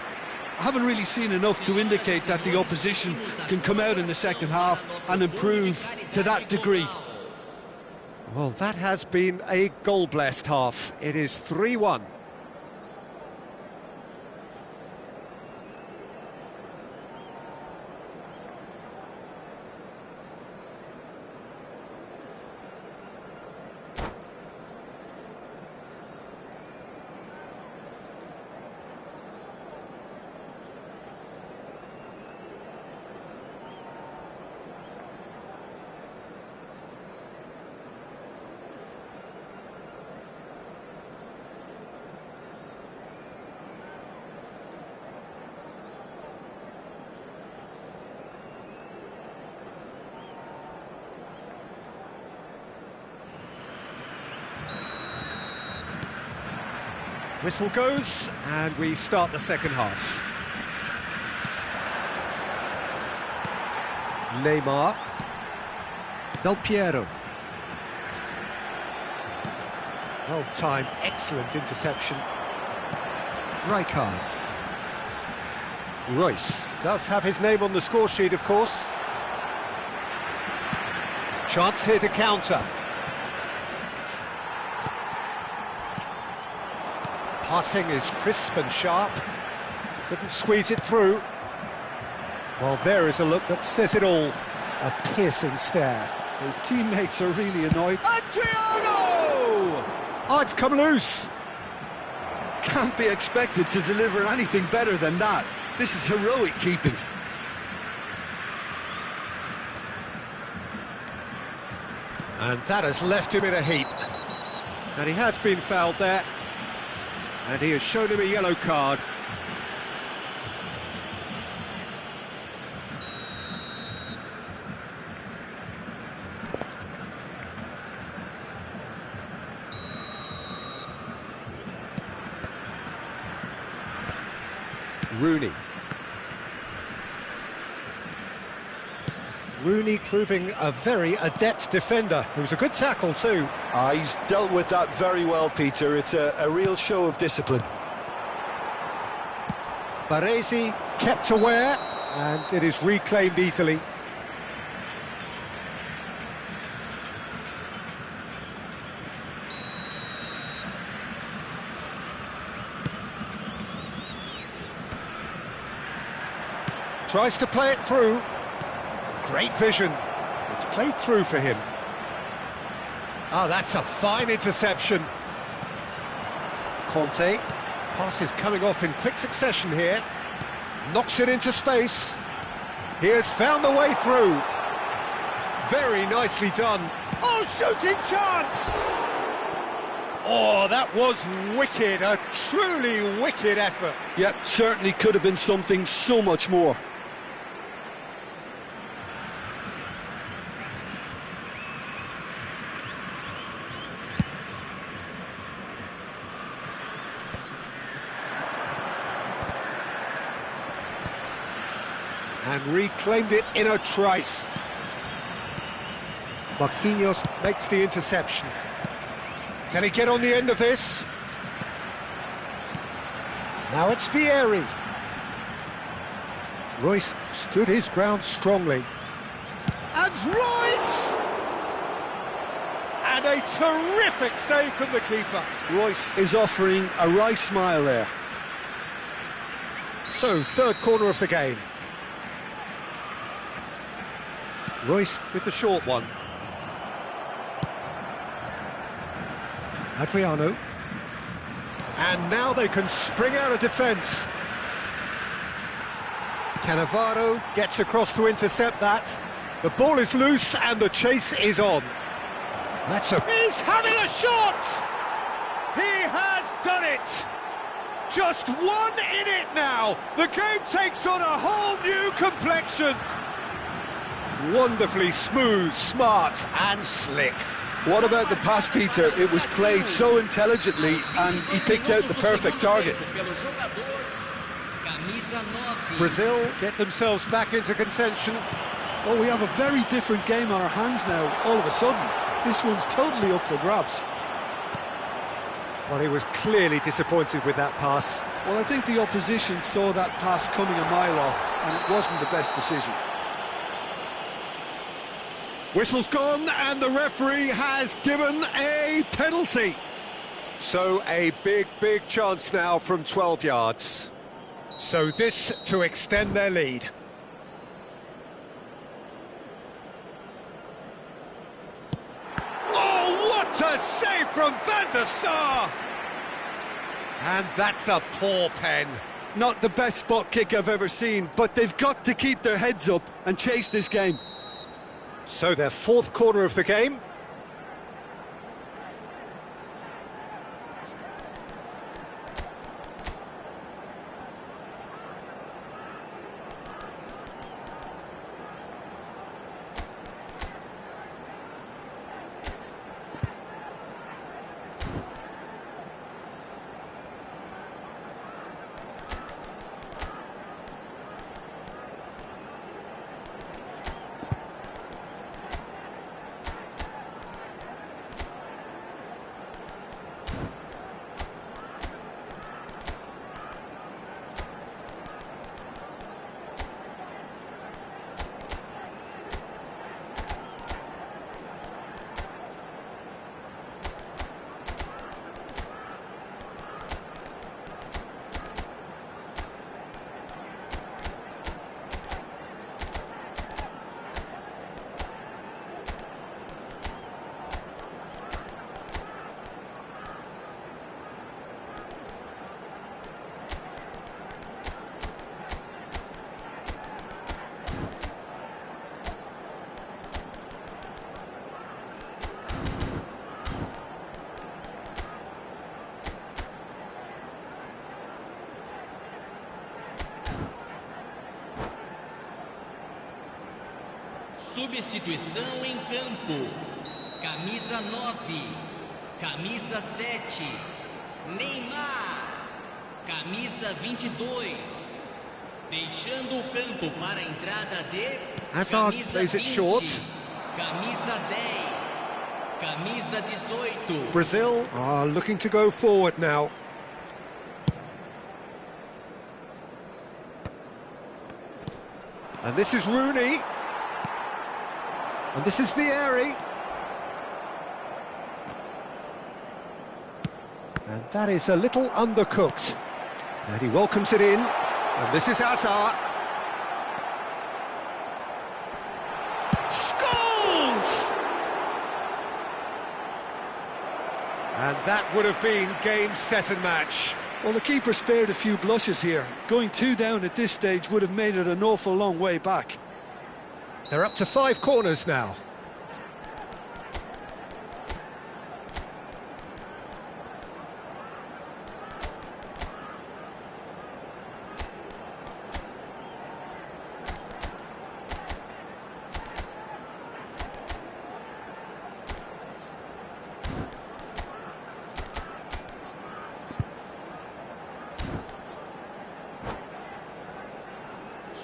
I haven't really seen enough to indicate that the opposition can come out in the second half and improve to that degree. Well, that has been a goal-blessed half. It is 3-1. Whistle goes, and we start the second half. Neymar. Del Piero. Well timed, excellent interception. Rijkaard. Royce does have his name on the score sheet, of course. Chance here to counter. Passing is crisp and sharp. Couldn't squeeze it through. Well, there is a look that says it all. A piercing stare. His teammates are really annoyed. Adriano! Oh, it's come loose. Can't be expected to deliver anything better than that. This is heroic keeping. And that has left him in a heap. And he has been fouled there. And he has shown him a yellow card. Rooney. Rooney proving a very adept defender. It was a good tackle too. He's dealt with that very well, Peter. It's a real show of discipline. Baresi kept aware, and it is reclaimed easily. Tries to play it through. Great vision. It's played through for him. Oh, that's a fine interception. Conte. Pass is coming off in quick succession here. Knocks it into space. He has found the way through. Very nicely done. Oh, shooting chance! Oh, that was wicked. A truly wicked effort. Yep, certainly could have been something so much more. And reclaimed it in a trice. Marquinhos makes the interception. Can he get on the end of this? Now it's Vieri. Royce stood his ground strongly. And Royce! And a terrific save from the keeper. Royce is offering a wry smile there. So, third corner of the game. Royce with the short one. Adriano. And now they can spring out of defence. Cannavaro gets across to intercept that. The ball is loose and the chase is on. He's having a shot! He has done it! Just one in it now. The game takes on a whole new complexion. Wonderfully smooth, smart and slick. What about the pass, Peter? It was played so intelligently and he picked out the perfect target. Brazil get themselves back into contention. Oh, we have a very different game on our hands now, all of a sudden. This one's totally up for grabs. Well, he was clearly disappointed with that pass. Well, I think the opposition saw that pass coming a mile off and it wasn't the best decision. Whistle's gone and the referee has given a penalty. So a big chance now from 12 yards. So this to extend their lead. Oh, what a save from Van der Sar! And that's a poor pen. Not the best spot kick I've ever seen, but they've got to keep their heads up and chase this game. So their fourth corner of the game. Substituição em campo. Camisa 9, camisa 7, Neymar. Camisa 22. Deixando o campo para a entrada de Hazard camisa plays it 20, short. camisa 10, camisa 18. Brazil are looking to go forward now. And this is Rooney. And this is Vieri. And that is a little undercooked. And he welcomes it in. And this is Hazard. Scores! And that would have been game, set and match. Well, the keeper spared a few blushes here. Going 2 down at this stage would have made it an awful long way back. They're up to 5 corners now.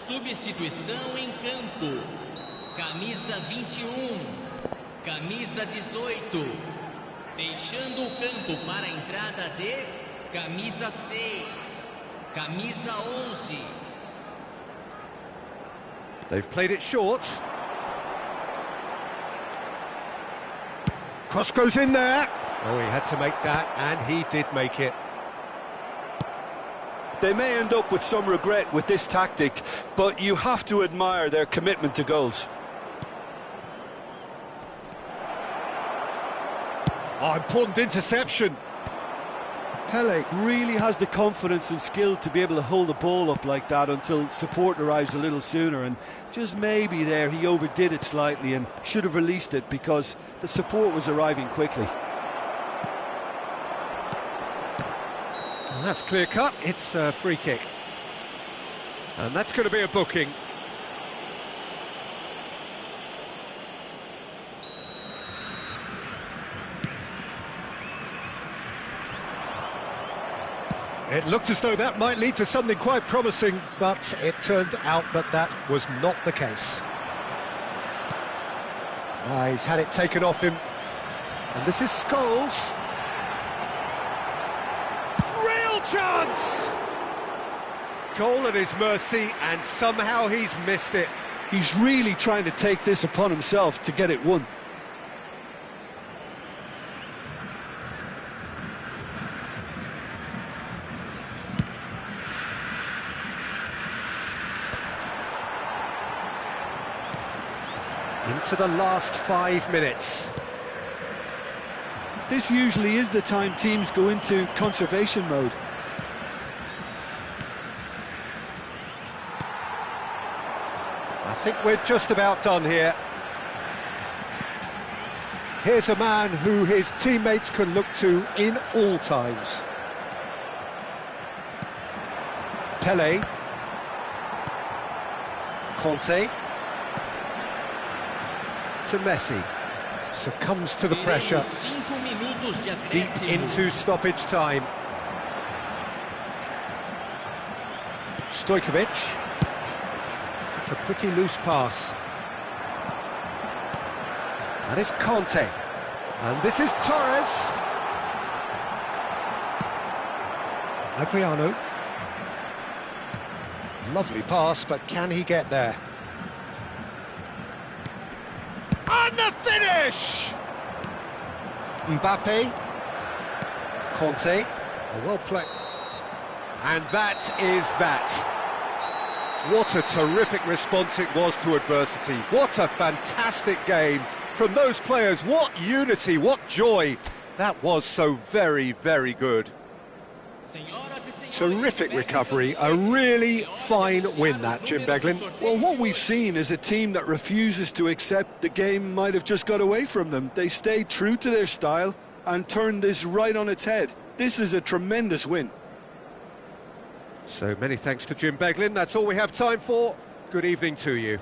Substituição em campo. Camisa 21, camisa 18. Deixando o campo para a entrada de camisa 6, camisa 11. They've played it short. Cross goes in there. Oh, he had to make that, and he did make it. They may end up with some regret with this tactic, but you have to admire their commitment to goals. Oh, important interception. Pele really has the confidence and skill to be able to hold the ball up like that until support arrives a little sooner, and just maybe there he overdid it slightly and should have released it because the support was arriving quickly. And that's clear cut, it's a free kick. And that's going to be a booking. It looked as though that might lead to something quite promising, but it turned out that that was not the case. He's had it taken off him. And this is Scholes. Real chance! Goal at his mercy, and somehow he's missed it. He's really trying to take this upon himself to get it won. Into the last 5 minutes. This usually is the time teams go into conservation mode. I think we're just about done here. Here's a man who his teammates can look to in all times. Pele. Conte. To Messi. Succumbs to the pressure. Deep into stoppage time. Stojkovic. It's a pretty loose pass. That is Conte. And this is Torres. Adriano. Lovely pass, but can he get there? And the finish! Mbappe. Conte. Well played. And that is that. What a terrific response it was to adversity. What a fantastic game from those players. What unity, what joy. That was so very, very good. Terrific recovery, a really fine win that, Jim Beglin. Well, what we've seen is a team that refuses to accept the game might have just got away from them. They stayed true to their style and turned this right on its head. This is a tremendous win. So many thanks to Jim Beglin. That's all we have time for. Good evening to you.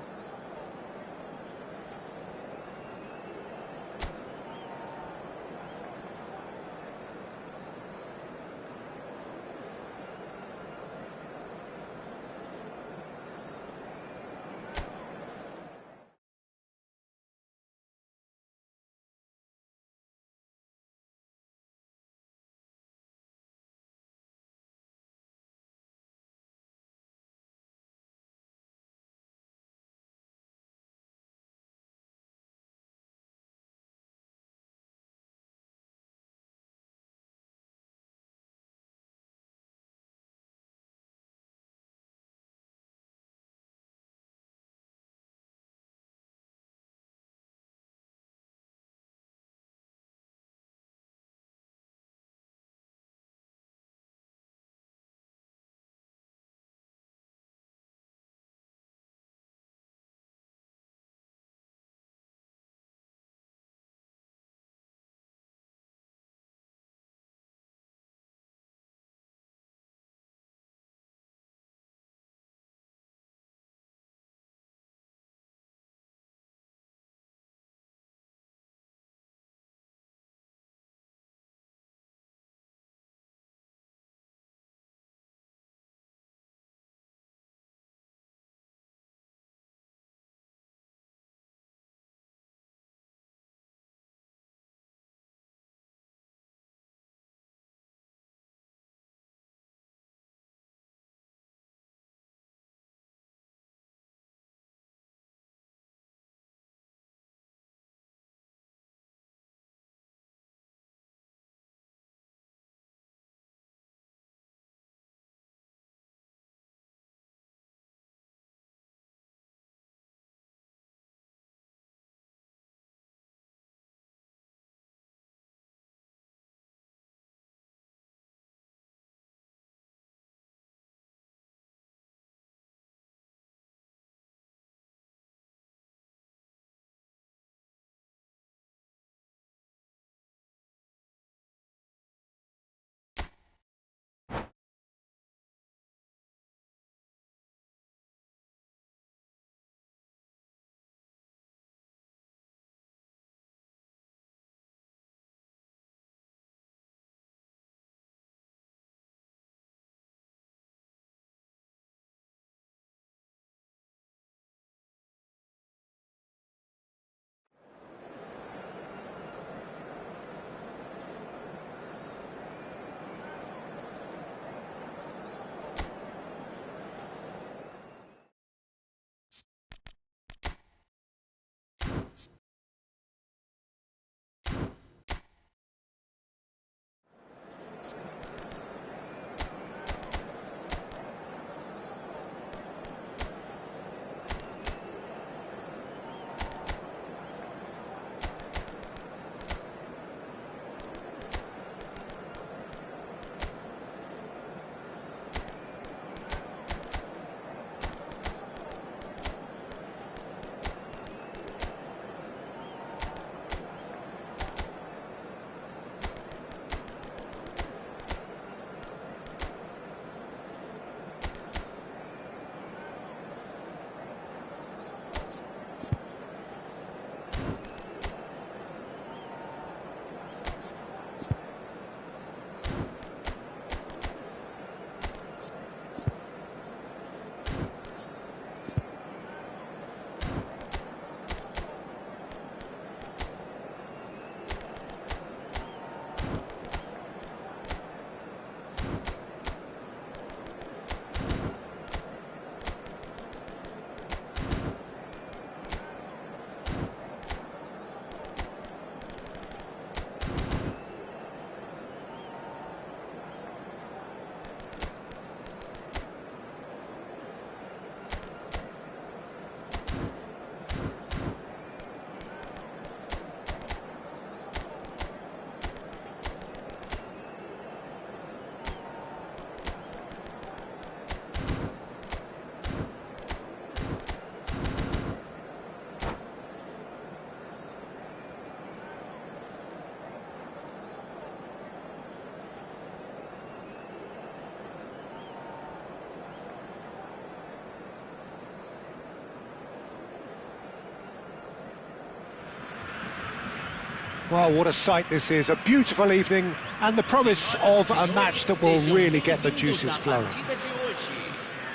Well, what a sight this is, a beautiful evening and the promise of a match that will really get the juices flowing.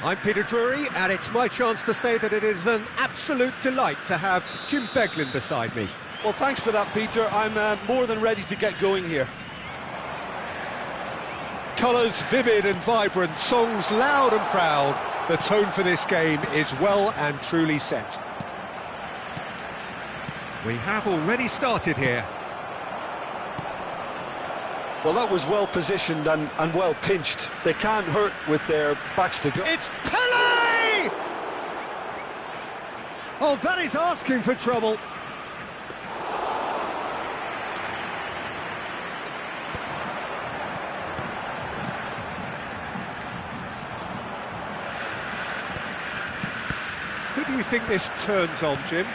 I'm Peter Drury, and it's my chance to say that it is an absolute delight to have Jim Beglin beside me. Well, thanks for that, Peter. I'm more than ready to get going here. Colours vivid and vibrant, songs loud and proud. The tone for this game is well and truly set. We have already started here. Well, that was well positioned and well pinched. They can't hurt with their backs to go. It's Pele! Oh, that is asking for trouble. Who do you think this turns on, Jim?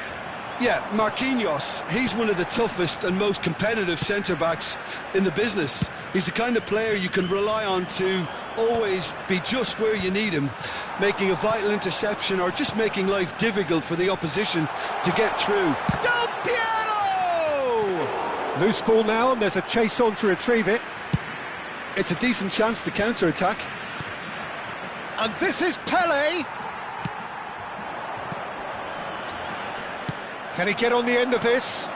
Yeah, Marquinhos. He's one of the toughest and most competitive centre-backs in the business. He's the kind of player you can rely on to always be just where you need him, making a vital interception or just making life difficult for the opposition to get through. Del Piero! Loose ball now, and there's a chase on to retrieve it. It's a decent chance to counter-attack. And this is Pele! Can he get on the end of this?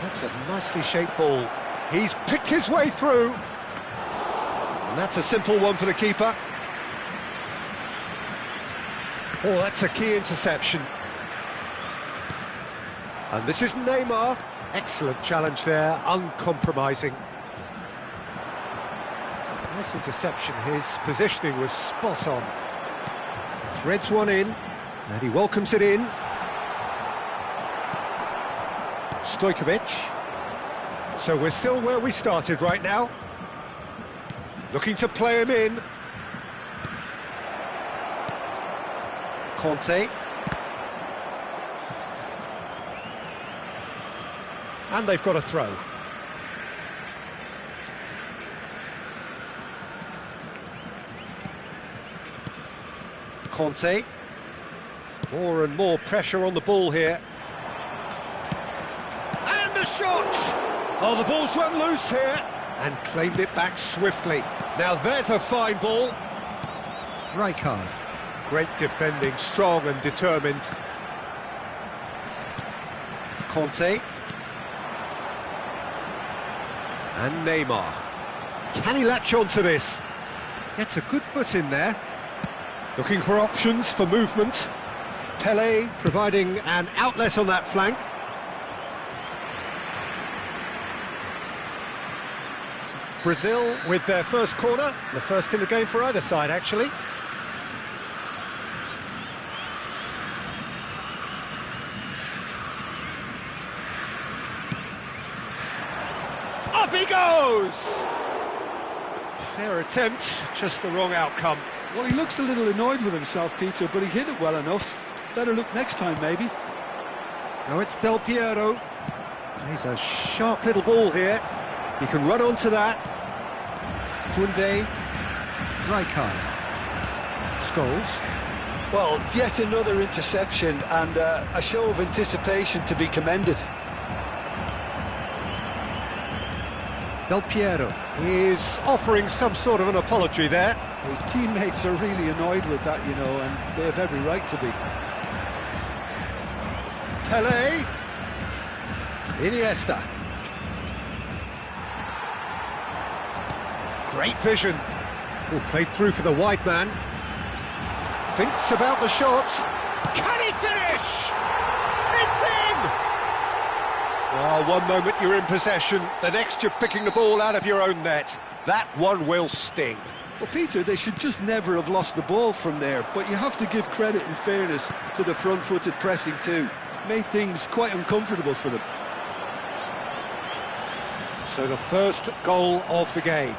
That's a nicely shaped ball. He's picked his way through. And that's a simple one for the keeper. Oh, that's a key interception. And this is Neymar. Excellent challenge there, uncompromising. Nice interception, his positioning was spot on. Threads one in, and he welcomes it in. Stojkovic. So we're still where we started right now. Looking to play him in. Conte. And they've got a throw. Conte. More and more pressure on the ball here. A shot! Oh, the ball's run loose here and claimed it back swiftly. Now there's a fine ball. Rijkaard. Great defending, strong and determined. Conte. And Neymar. Can he latch on to this? Gets a good foot in there. Looking for options for movement. Pele providing an outlet on that flank. Brazil with their first corner, the first in the game for either side, actually. Up he goes! Fair attempt, just the wrong outcome. Well, he looks a little annoyed with himself, Peter, but he hit it well enough. Better look next time, maybe. Now it's Del Piero. Plays a sharp little ball here. He can run onto that. Koundé. Rijkaard. Scholes. Well, yet another interception and a show of anticipation to be commended. Del Piero is offering some sort of an apology there. His teammates are really annoyed with that, you know, and they have every right to be. Pele. Iniesta. Great vision. Oh, played through for the wide man. Thinks about the shot. Can he finish? It's in! Oh, one moment you're in possession, the next you're picking the ball out of your own net. That one will sting. Well, Peter, they should just never have lost the ball from there, but you have to give credit and fairness to the front-footed pressing too. Made things quite uncomfortable for them. So the first goal of the game.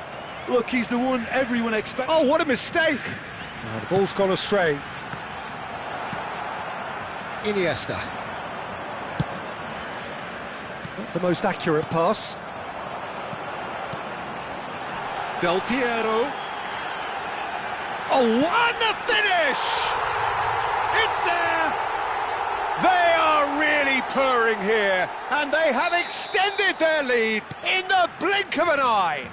Look, he's the one everyone expects. Oh, what a mistake! Oh, the ball's gone astray. Iniesta. Not the most accurate pass. Del Piero. Oh, and the finish! It's there! They are are really purring here, and they have extended their lead in the blink of an eye.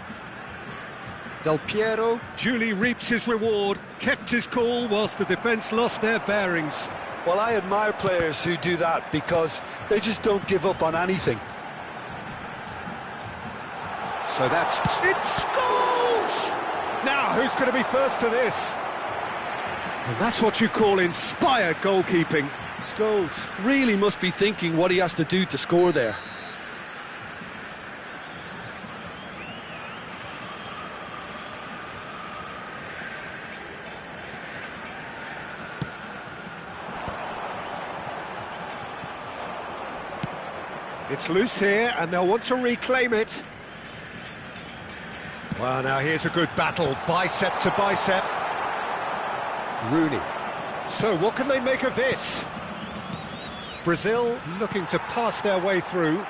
Del Piero duly reaps his reward, kept his cool whilst the defence lost their bearings. Well, I admire players who do that because they just don't give up on anything. So that's... It scores! Now, who's going to be first to this? And that's what you call inspired goalkeeping. Scholes really must be thinking what he has to do to score there. It's loose here, and they'll want to reclaim it. Well, now here's a good battle, bicep to bicep. Rooney. So what can they make of this? Brazil looking to pass their way through.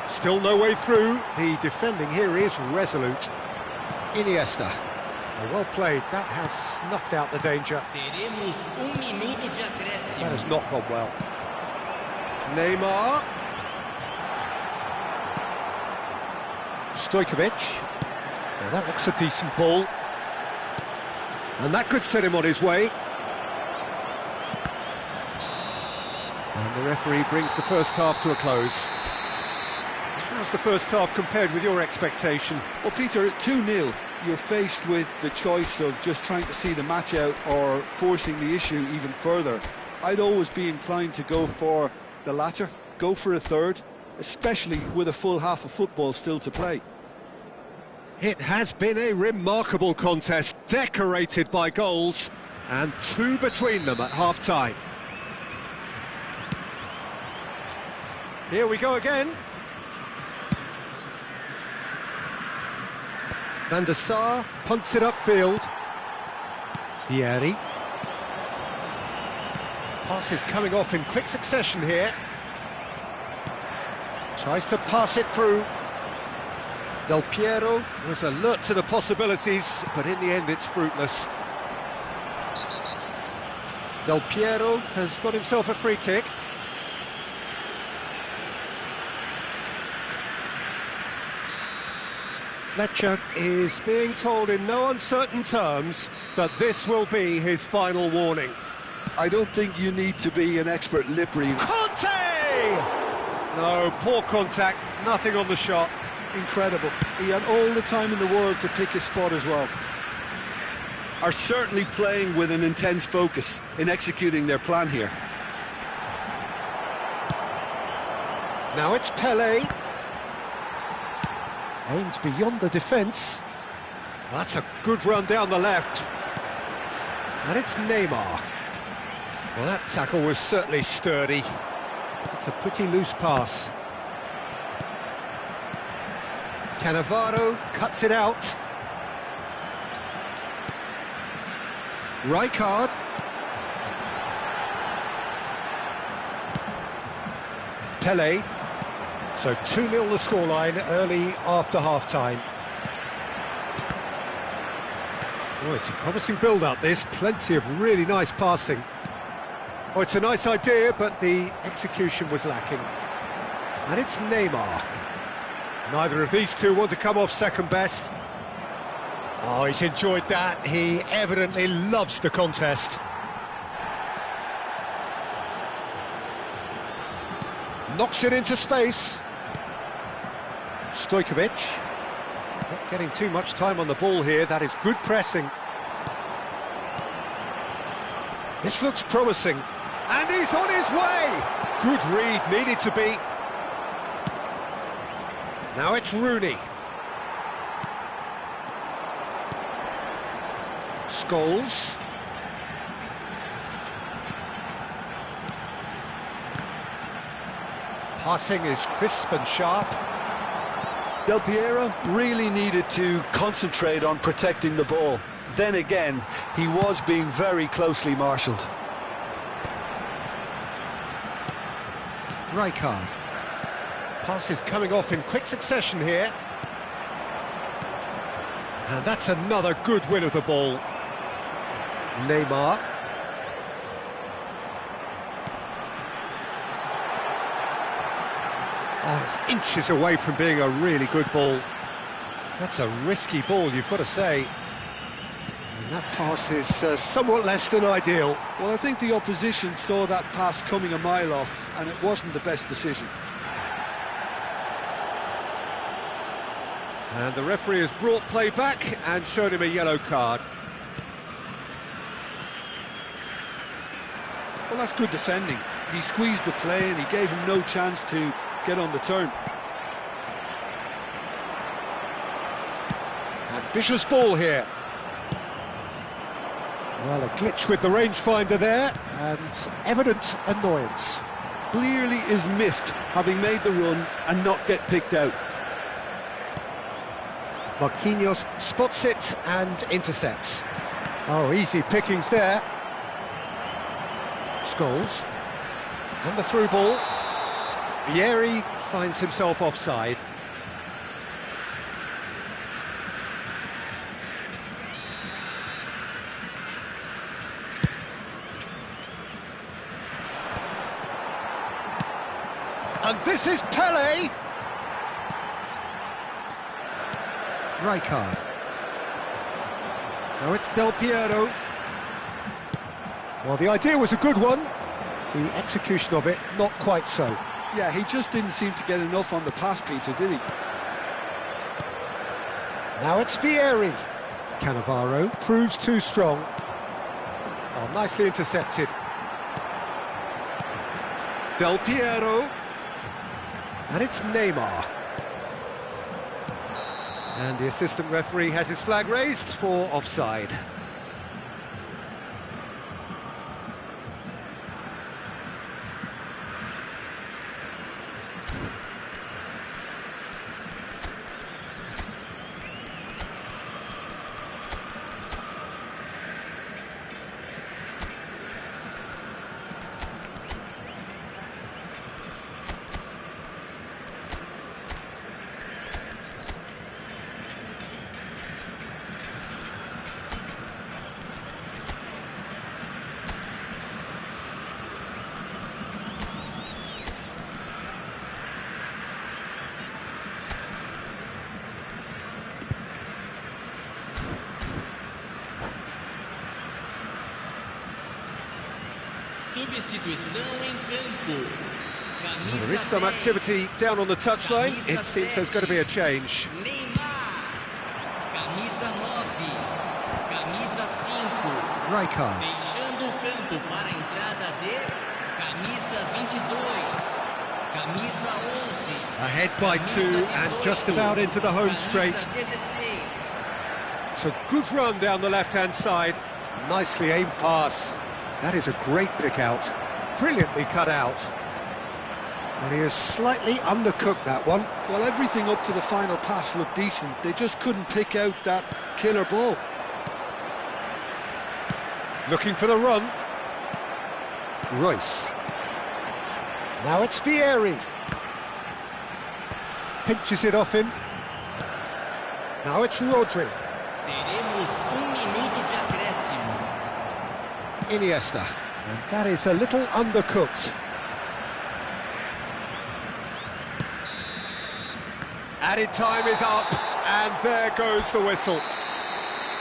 Still no way through. The defending here is resolute. Iniesta. Well played. That has snuffed out the danger. Teremos minuto de acréscimo. That has not gone well. Neymar. Stojkovic. Now that looks a decent ball. And that could set him on his way. And the referee brings the first half to a close. How's the first half compared with your expectation? Well, Peter, at 2-0, you're faced with the choice of just trying to see the match out or forcing the issue even further. I'd always be inclined to go for the latter, go for a third, especially with a full half of football still to play. It has been a remarkable contest, decorated by goals, and two between them at half-time. Here we go again. Van der Sar punts it upfield. Vieri. Pass is coming off in quick succession here. Tries to pass it through. Del Piero was alert to the possibilities, but in the end it's fruitless. Del Piero has got himself a free kick. Fletcher is being told in no uncertain terms that this will be his final warning. I don't think you need to be an expert lip reader. Conte! No, poor contact, nothing on the shot. Incredible. He had all the time in the world to pick his spot as well. Are certainly playing with an intense focus in executing their plan here. Now it's Pele. Aims beyond the defence. That's a good run down the left. And it's Neymar. Well, that tackle was certainly sturdy. It's a pretty loose pass. Cannavaro cuts it out. Rijkaard. Pele. So 2-0 the scoreline early after half-time. Oh, it's a promising build-up, this. Plenty of really nice passing. Oh, it's a nice idea, but the execution was lacking. And it's Neymar. Neither of these two want to come off second best. Oh, he's enjoyed that. He evidently loves the contest. Knocks it into space. Stojkovic. Not getting too much time on the ball here. That is good pressing. This looks promising. And he's on his way! Good read, needed to be. Now it's Rooney. Scholes. Passing is crisp and sharp. Del Piero really needed to concentrate on protecting the ball. Then again, he was being very closely marshalled. Rijkaard. Pass is coming off in quick succession here. And that's another good win of the ball. Neymar. Oh, it's inches away from being a really good ball. That's a risky ball, you've got to say. And that pass is somewhat less than ideal. Well, I think the opposition saw that pass coming a mile off, and it wasn't the best decision. And the referee has brought play back and shown him a yellow card. Well, that's good defending. He squeezed the play and he gave him no chance to get on the turn. Ambitious ball here. Well, a glitch with the rangefinder there, and evident annoyance. Clearly is miffed, having made the run and not get picked out. Marquinhos spots it and intercepts. Oh, easy pickings there. Scholes. And the through ball. Vieri finds himself offside. And this is Pele. Rijkaard. Now it's Del Piero. Well, the idea was a good one. The execution of it, not quite so. Yeah, he just didn't seem to get enough on the pass, Peter, did he? Now it's Vieri. Cannavaro proves too strong. Oh, nicely intercepted. Del Piero. And it's Neymar. And the assistant referee has his flag raised for offside. Substituição em campo. Well, there is some activity down on the touchline. It seems there's going to be a change. Neymar. Camisa 9. Camisa 5. Rijkaard. Deixando o campo para a entrada de camisa 22. Camisa 11. Ahead by 2 and just about into the home straight. Camisa 16. It's a good run down the left-hand side. Nicely aimed pass. That is a great pick out. Brilliantly cut out. And he has slightly undercooked that one. Well, everything up to the final pass looked decent. They just couldn't pick out that killer ball. Looking for the run. Royce. Now it's Vieri. Pinches it off him. Now it's Rodri. Teremos minuto de acréscimo. Iniesta. And that is a little undercooked. Added time is up, and there goes the whistle.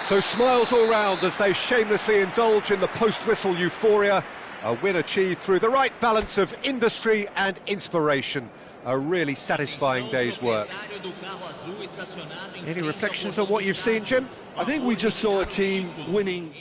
So smiles all round as they shamelessly indulge in the post-whistle euphoria. A win achieved through the right balance of industry and inspiration. A really satisfying day's work. Any reflections on what you've seen, Jim? I think we just saw a team winning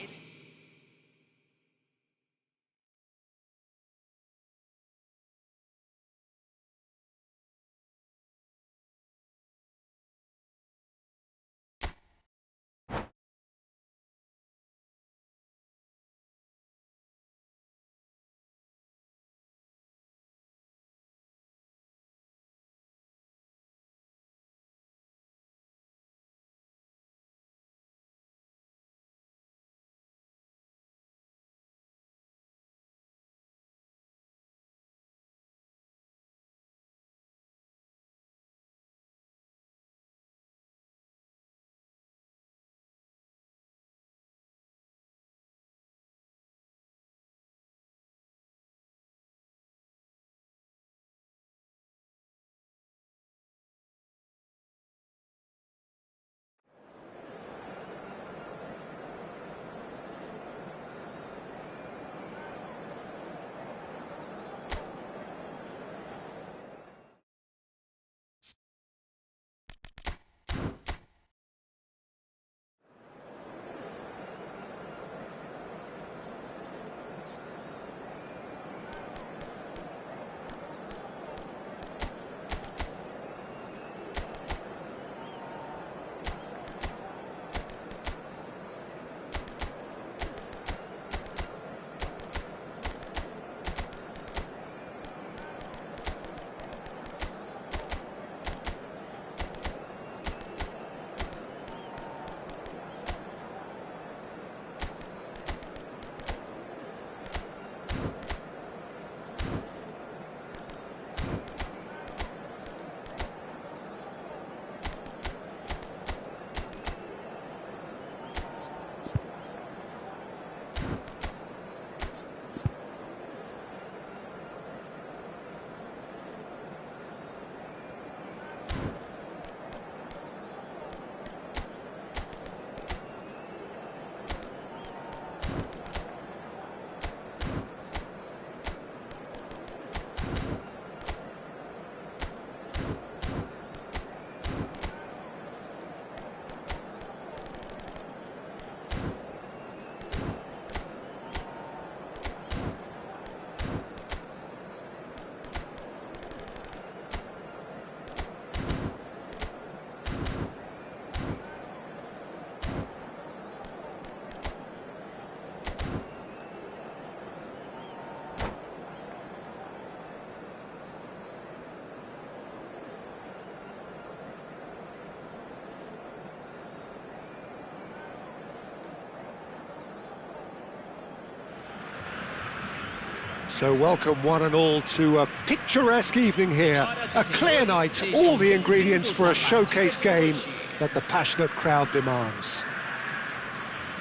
So welcome one and all to a picturesque evening here, a clear night, all the ingredients for a showcase game that the passionate crowd demands.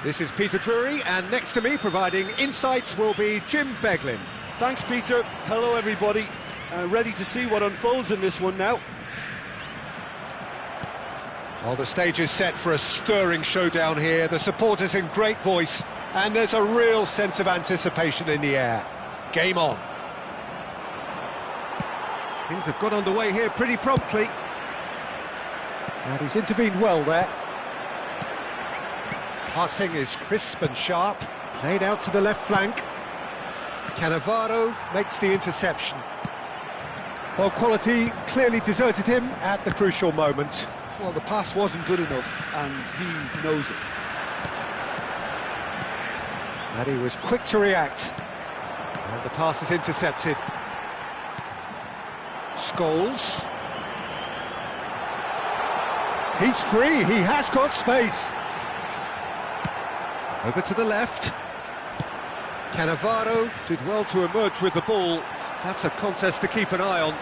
This is Peter Drury, and next to me providing insights will be Jim Beglin. Thanks, Peter. Hello, everybody. Ready to see what unfolds in this one now. Well, the stage is set for a stirring showdown here, the supporters in great voice, and there's a real sense of anticipation in the air. Game on. Things have got underway here pretty promptly. And he's intervened well there. Passing is crisp and sharp, played out to the left flank. Cannavaro makes the interception. Well, quality clearly deserted him at the crucial moment. Well, the pass wasn't good enough, and he knows it. And he was quick to react. And the pass is intercepted. Scholes. He's free, he has got space. Over to the left. Cannavaro did well to emerge with the ball. That's a contest to keep an eye on.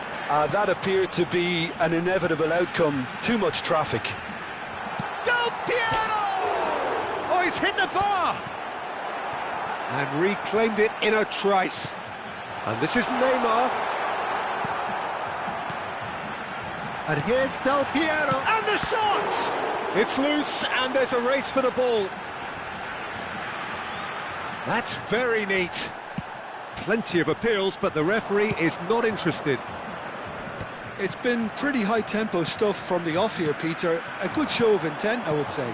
That appeared to be an inevitable outcome. Too much traffic. Del Piero! Oh, he's hit the bar! And reclaimed it in a trice. And this is Neymar. And here's Del Piero. And the shot! It's loose, and there's a race for the ball. That's very neat. Plenty of appeals, but the referee is not interested. It's been pretty high-tempo stuff from the off here, Peter. A good show of intent, I would say.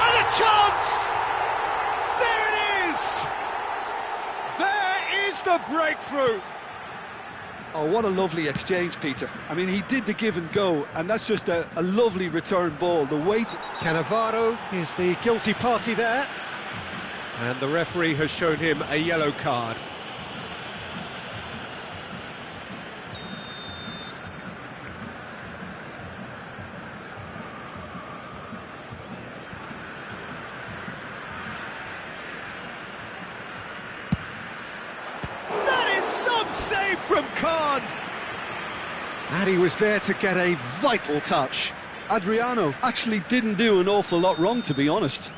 And a chance! There it is! There is the breakthrough! Oh, what a lovely exchange, Peter. I mean, he did the give and go, and that's just a lovely return ball. The weight... Cannavaro is the guilty party there. And the referee has shown him a yellow card. Save from Khan! And he was there to get a vital touch. Adriano actually didn't do an awful lot wrong, to be honest.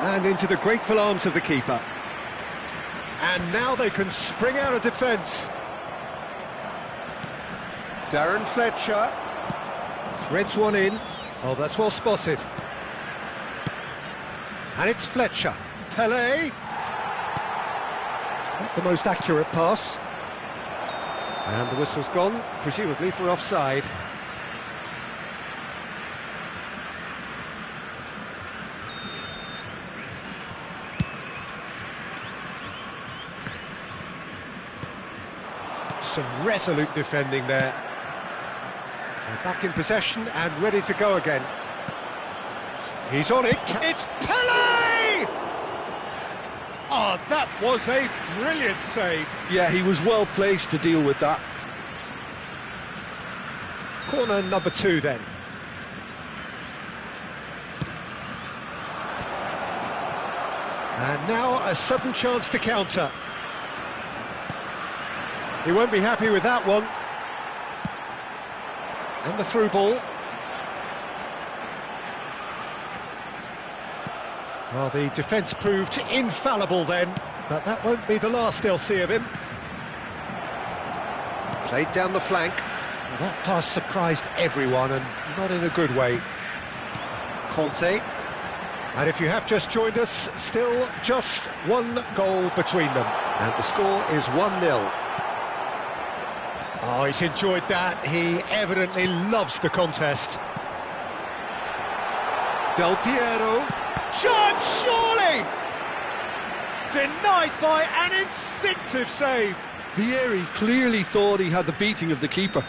And into the grateful arms of the keeper. And now they can spring out of defence. Darren Fletcher threads one in. Oh, that's well spotted. And it's Fletcher. Pele. Not the most accurate pass. And the whistle's gone, presumably for offside. Some resolute defending there. They're back in possession and ready to go again. He's on it. It's Pele! Oh, that was a brilliant save. Yeah, he was well placed to deal with that. Corner number 2 then. And now a sudden chance to counter. He won't be happy with that one. And the through ball. Well, the defence proved infallible then, but that won't be the last they'll see of him. Played down the flank. Well, that pass surprised everyone, and not in a good way. Conte. And if you have just joined us, still just one goal between them. And the score is 1-0. Oh, he's enjoyed that. He evidently loves the contest. Del Piero. Chance, surely! Denied by an instinctive save. Vieri clearly thought he had the beating of the keeper.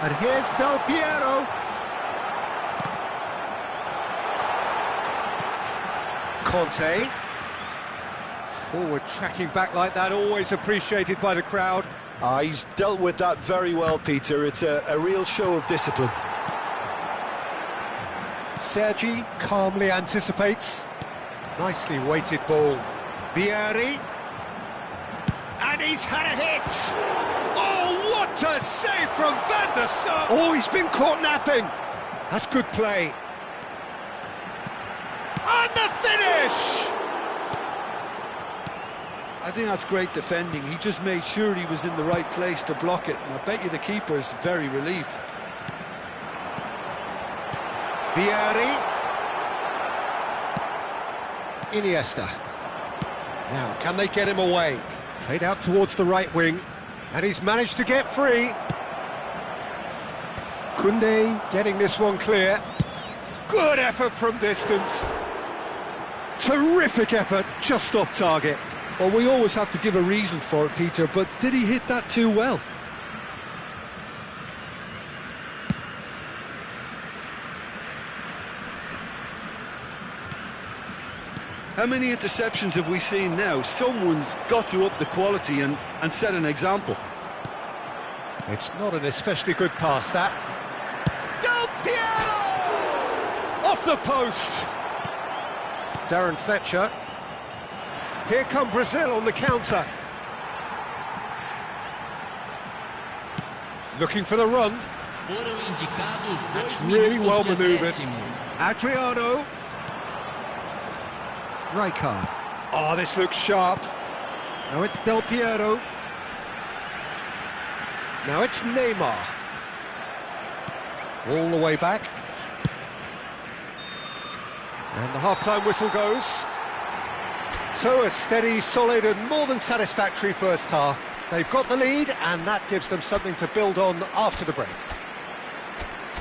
And here's Del Piero. Conte. Forward tracking back like that, always appreciated by the crowd. He's dealt with that very well, Peter. It's a real show of discipline. Sergi calmly anticipates. Nicely weighted ball. Vieri. And he's had a hit! Oh, what a save from Van der Sar! Oh, he's been caught napping! That's good play. And the finish! I think that's great defending. He just made sure he was in the right place to block it, and I bet you the keeper's very relieved. Vieri. Iniesta. Now, can they get him away? Played out towards the right wing, and he's managed to get free. Koundé getting this one clear. Good effort from distance. Terrific effort, just off target. Well, we always have to give a reason for it, Peter, but did he hit that too well? How many interceptions have we seen now? Someone's got to up the quality and set an example. It's not an especially good pass, that. Del Piero! Off the post! Darren Fletcher. Here come Brazil on the counter. Looking for the run. That's really well manoeuvred. Adriano. Rijkaard. Oh, this looks sharp. Now it's Del Piero. Now it's Neymar. All the way back. And the half-time whistle goes. So a steady, solid and more than satisfactory first half. They've got the lead and that gives them something to build on after the break.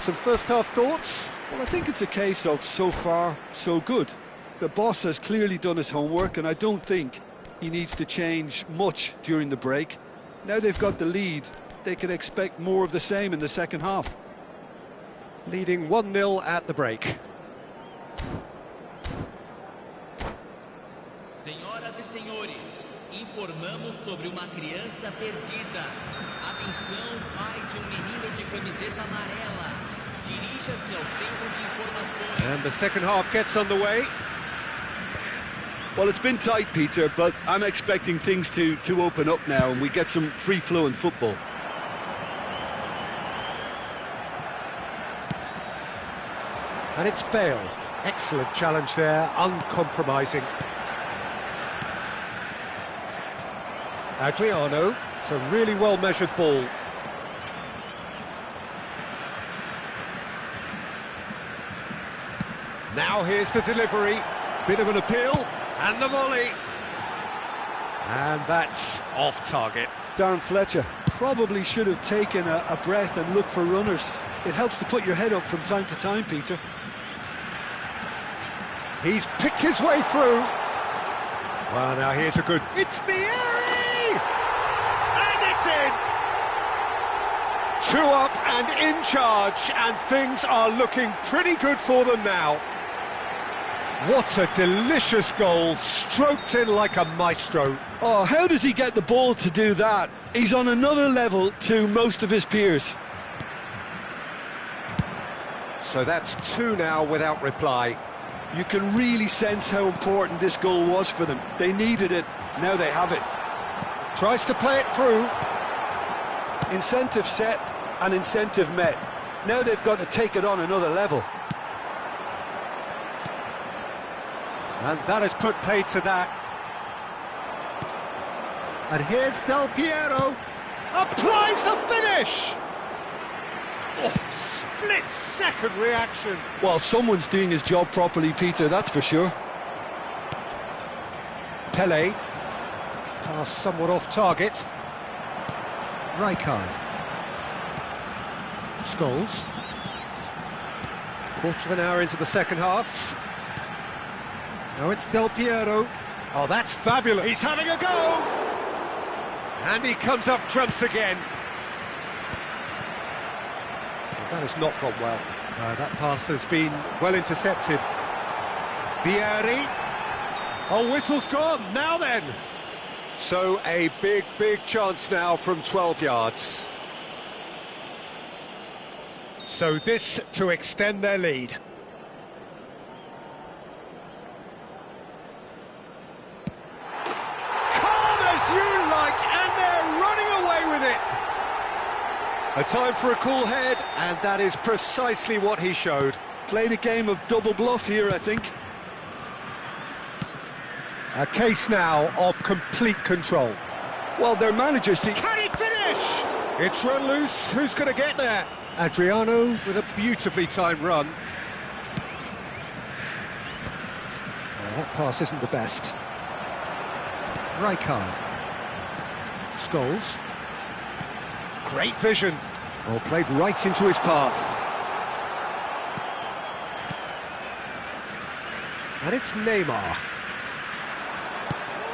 Some first half thoughts? Well, I think it's a case of so far, so good. The boss has clearly done his homework and I don't think he needs to change much during the break. Now they've got the lead, they can expect more of the same in the second half. Leading 1-0 at the break. Senhoras e senhores, informamos sobre uma criança perdida. Atenção, pai de menino de camiseta amarela. Dirija-se ao centro de informações. And the second half gets underway. Well, it's been tight, Peter, but I'm expecting things to open up now and we get some free-flowing football. And it's Bale. Excellent challenge there, uncompromising. Adriano. It's a really well-measured ball. Now here's the delivery. Bit of an appeal. And the volley. And that's off target. Darren Fletcher probably should have taken a breath and looked for runners. It helps to put your head up from time to time, Peter. He's picked his way through. Well, now here's a good... It's Vieri! And it's in! 2 up and in charge, and things are looking pretty good for them now. What a delicious goal, stroked in like a maestro. Oh, how does he get the ball to do that? He's on another level to most of his peers. So that's 2 now without reply. You can really sense how important this goal was for them. They needed it, now they have it. Tries to play it through. Incentive set and incentive met. Now they've got to take it on another level. And that has put paid to that. And here's Del Piero. Applies the finish! Oh, split-second reaction. Well, someone's doing his job properly, Peter, that's for sure. Pele. Pass somewhat off target. Rijkaard. Scholes. Quarter of an hour into the second half. Now it's Del Piero. Oh, that's fabulous. He's having a go! And he comes up trumps again. Well, that has not gone well. That pass has been well intercepted. Vieri. Oh, whistle's gone, now then! So a big chance now from 12 yards. So this to extend their lead. Calm as you like, and they're running away with it! A time for a cool head, and that is precisely what he showed. Played a game of double bluff here, I think. A case now of complete control. Well, their manager Can he finish? It's run loose, who's going to get there? Adriano with a beautifully timed run. Oh, that pass isn't the best. Rijkaard. Scholes. Great vision. Oh, played right into his path. And it's Neymar.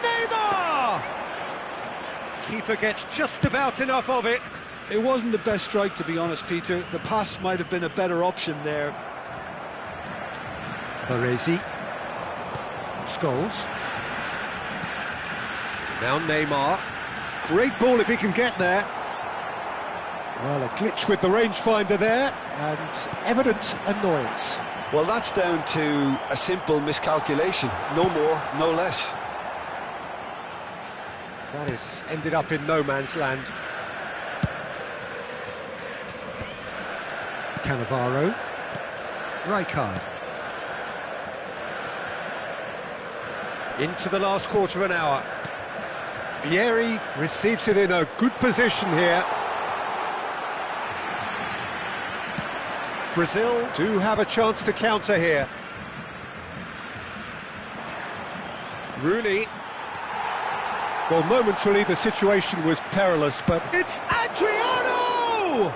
Neymar! Keeper gets just about enough of it. It wasn't the best strike, to be honest, Peter. The pass might have been a better option there. Baresi. Scholes. Now Neymar. Great ball if he can get there. Well, a glitch with the rangefinder there, and evident annoyance. Well, that's down to a simple miscalculation. No more, no less. That has ended up in no man's land. Cannavaro. Rijkaard. Into the last quarter of an hour. Vieri receives it in a good position here. Brazil do have a chance to counter here. Rooney. Well, momentarily the situation was perilous, but it's Adriano!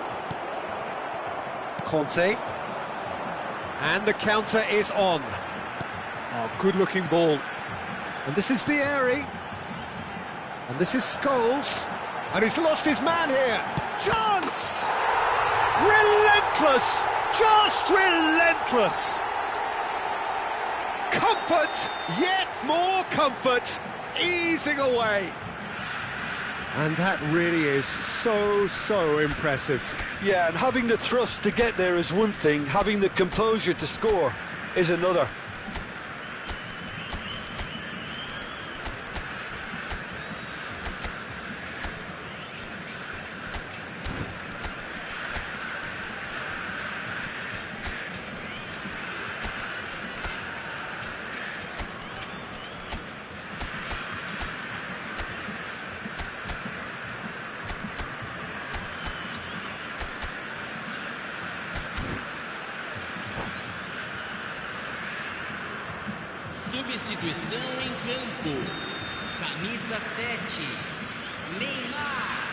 Conte. And the counter is on. Oh, good-looking ball. And this is Vieri. And this is Scholes. And he's lost his man here. Chance! Relentless! Just relentless! Comfort! Yet more comfort! Easing away! And that really is so impressive. Yeah, and having the thrust to get there is one thing, having the composure to score is another. Substituição em campo. Camisa 7. Neymar.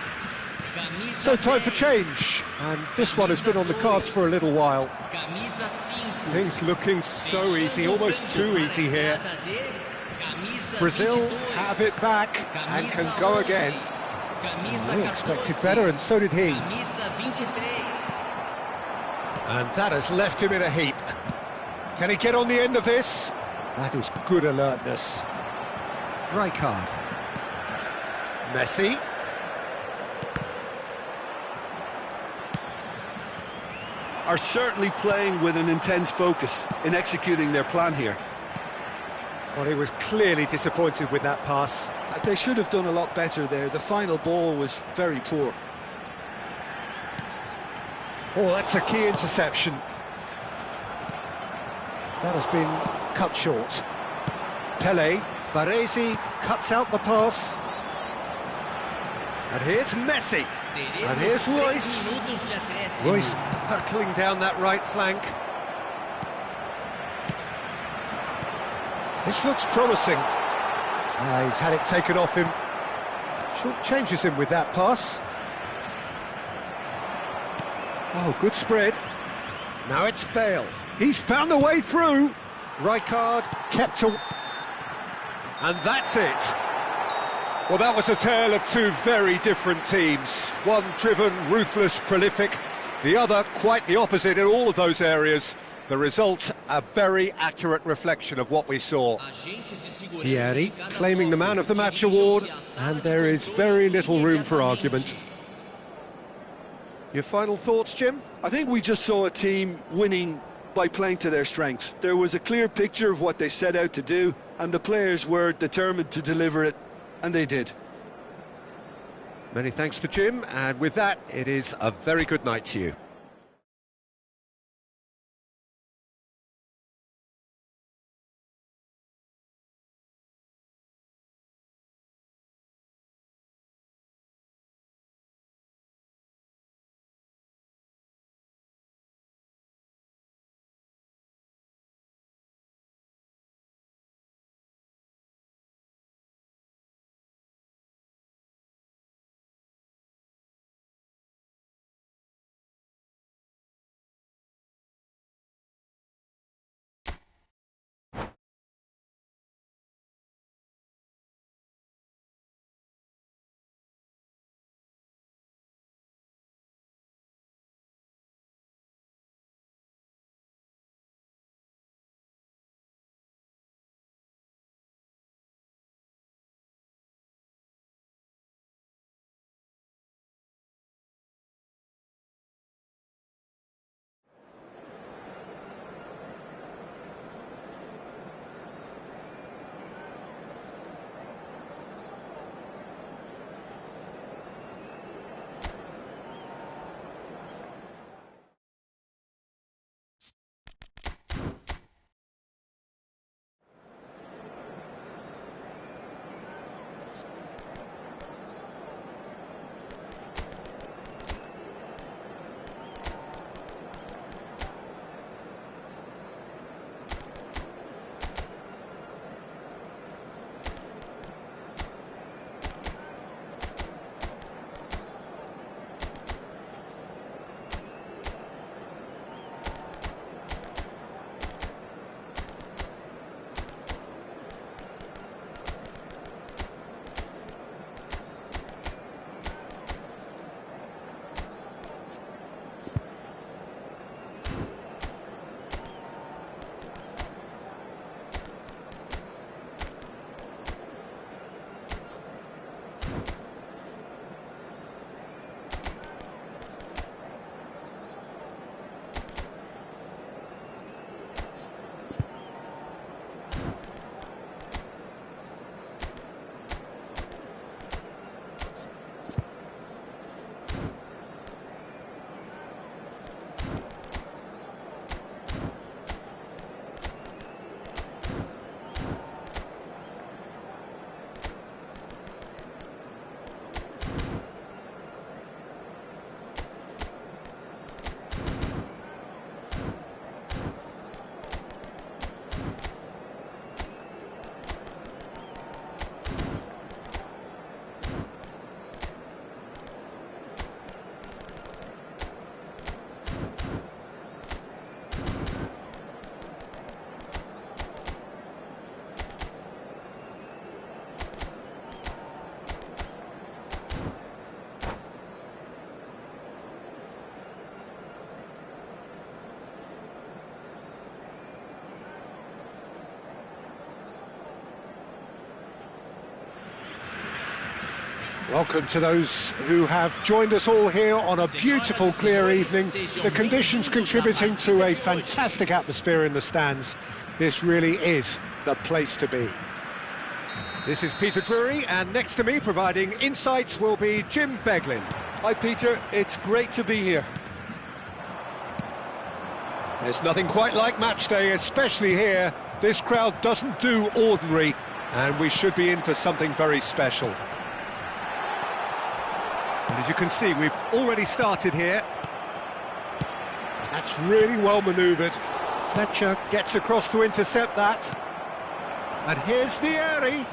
Camisa So time for 10. change, and this one has been on the cards for a little while. Camisa 5. Things looking so easy, almost too easy here. Brazil have it back and can go again. We expected better, and so did he. And that has left him in a heap. Can he get on the end of this? That is good alertness. Rijkaard. Messi. Are certainly playing with an intense focus in executing their plan here. Well, he was clearly disappointed with that pass. They should have done a lot better there. The final ball was very poor. Oh, that's a key interception. That has been cut short. Pele, Baresi cuts out the pass. And here's Messi. And here's Royce. Royce hurtling down that right flank. This looks promising. He's had it taken off him. Short changes him with that pass. Oh, good spread. Now it's Bale. He's found a way through. Rijkaard kept to... And that's it. Well, that was a tale of two very different teams. One driven, ruthless, prolific. The other quite the opposite in all of those areas. The result, a very accurate reflection of what we saw. Vieri claiming the Man of the Match award, and there is very little room for argument. Your final thoughts, Jim? I think we just saw a team winning by playing to their strengths. There was a clear picture of what they set out to do, and the players were determined to deliver it, and they did. Many thanks to Jim, and with that, it is a very good night to you. Welcome to those who have joined us all here on a beautiful, clear evening. The conditions contributing to a fantastic atmosphere in the stands. This really is the place to be. This is Peter Drury, and next to me, providing insights, will be Jim Beglin. Hi Peter, it's great to be here. There's nothing quite like match day, especially here. This crowd doesn't do ordinary, and we should be in for something very special. And as you can see, we've already started here. That's really well manoeuvred. Fletcher gets across to intercept that. And here's Vieri.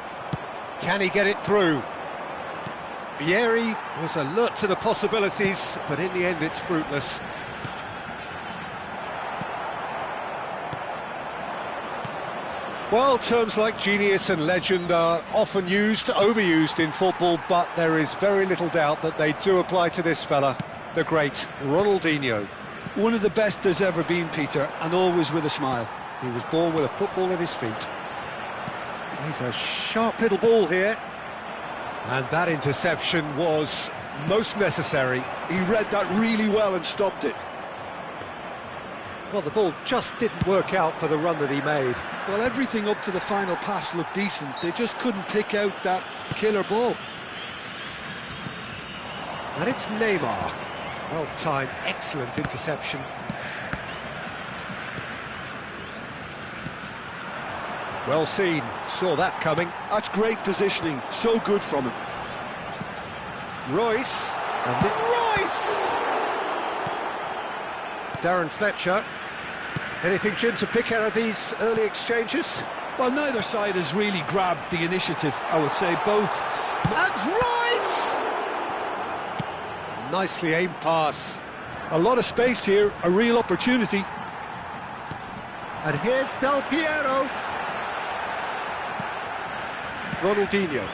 Can he get it through? Vieri was alert to the possibilities, but in the end it's fruitless. Well, terms like genius and legend are often used, overused in football, but there is very little doubt that they do apply to this fella, the great Ronaldinho. One of the best there's ever been, Peter, and always with a smile. He was born with a football at his feet. He's a sharp little ball here. And that interception was most necessary. He read that really well and stopped it. Well, the ball just didn't work out for the run that he made. Well, everything up to the final pass looked decent. They just couldn't pick out that killer ball. And it's Neymar. Well-timed, excellent interception. Well seen, saw that coming. That's great positioning, so good from him. Royce, and Royce! Darren Fletcher. Anything, Jim, to pick out of these early exchanges? Well, neither side has really grabbed the initiative, I would say. Both. And Royce! Nicely aimed pass. A lot of space here, a real opportunity. And here's Del Piero. Ronaldinho.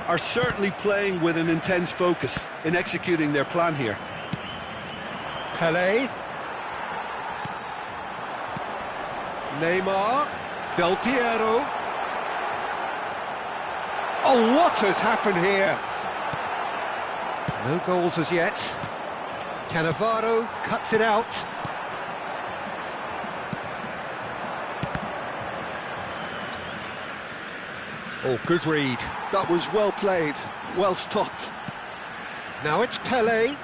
Are certainly playing with an intense focus in executing their plan here. Pelé. Neymar. Del Piero. Oh, what has happened here? No goals as yet. Cannavaro cuts it out. Oh, good read. That was well played, well stopped. Now it's Pelé.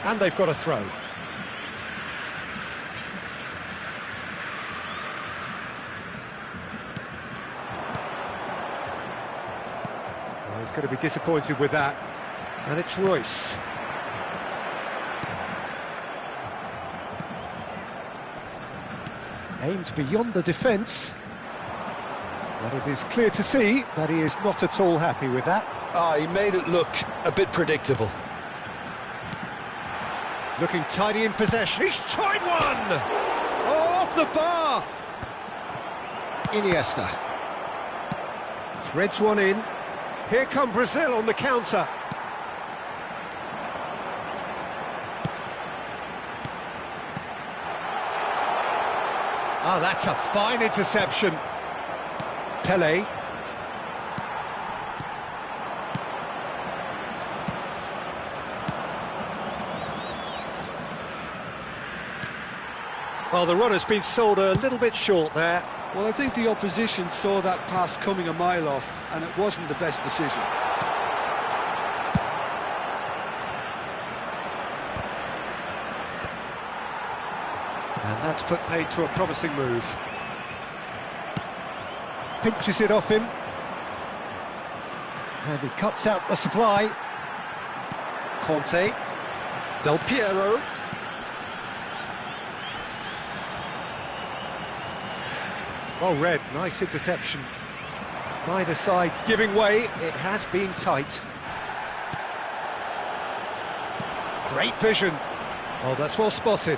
And they've got a throw. Well, he's going to be disappointed with that. And it's Royce. Aimed beyond the defence. But it is clear to see that he is not at all happy with that. He made it look a bit predictable. Looking tidy in possession. He's tried one! Oh, off the bar! Iniesta. Threads one in. Here come Brazil on the counter. Oh, that's a fine interception. Pelé. Well, the runner's been sold a little bit short there. Well, I think the opposition saw that pass coming a mile off, and it wasn't the best decision. And that's put paid to a promising move. Pinches it off him. And he cuts out the supply. Conte. Del Piero. Well read, nice interception. Neither side giving way, it has been tight. Great vision. Oh, that's well spotted.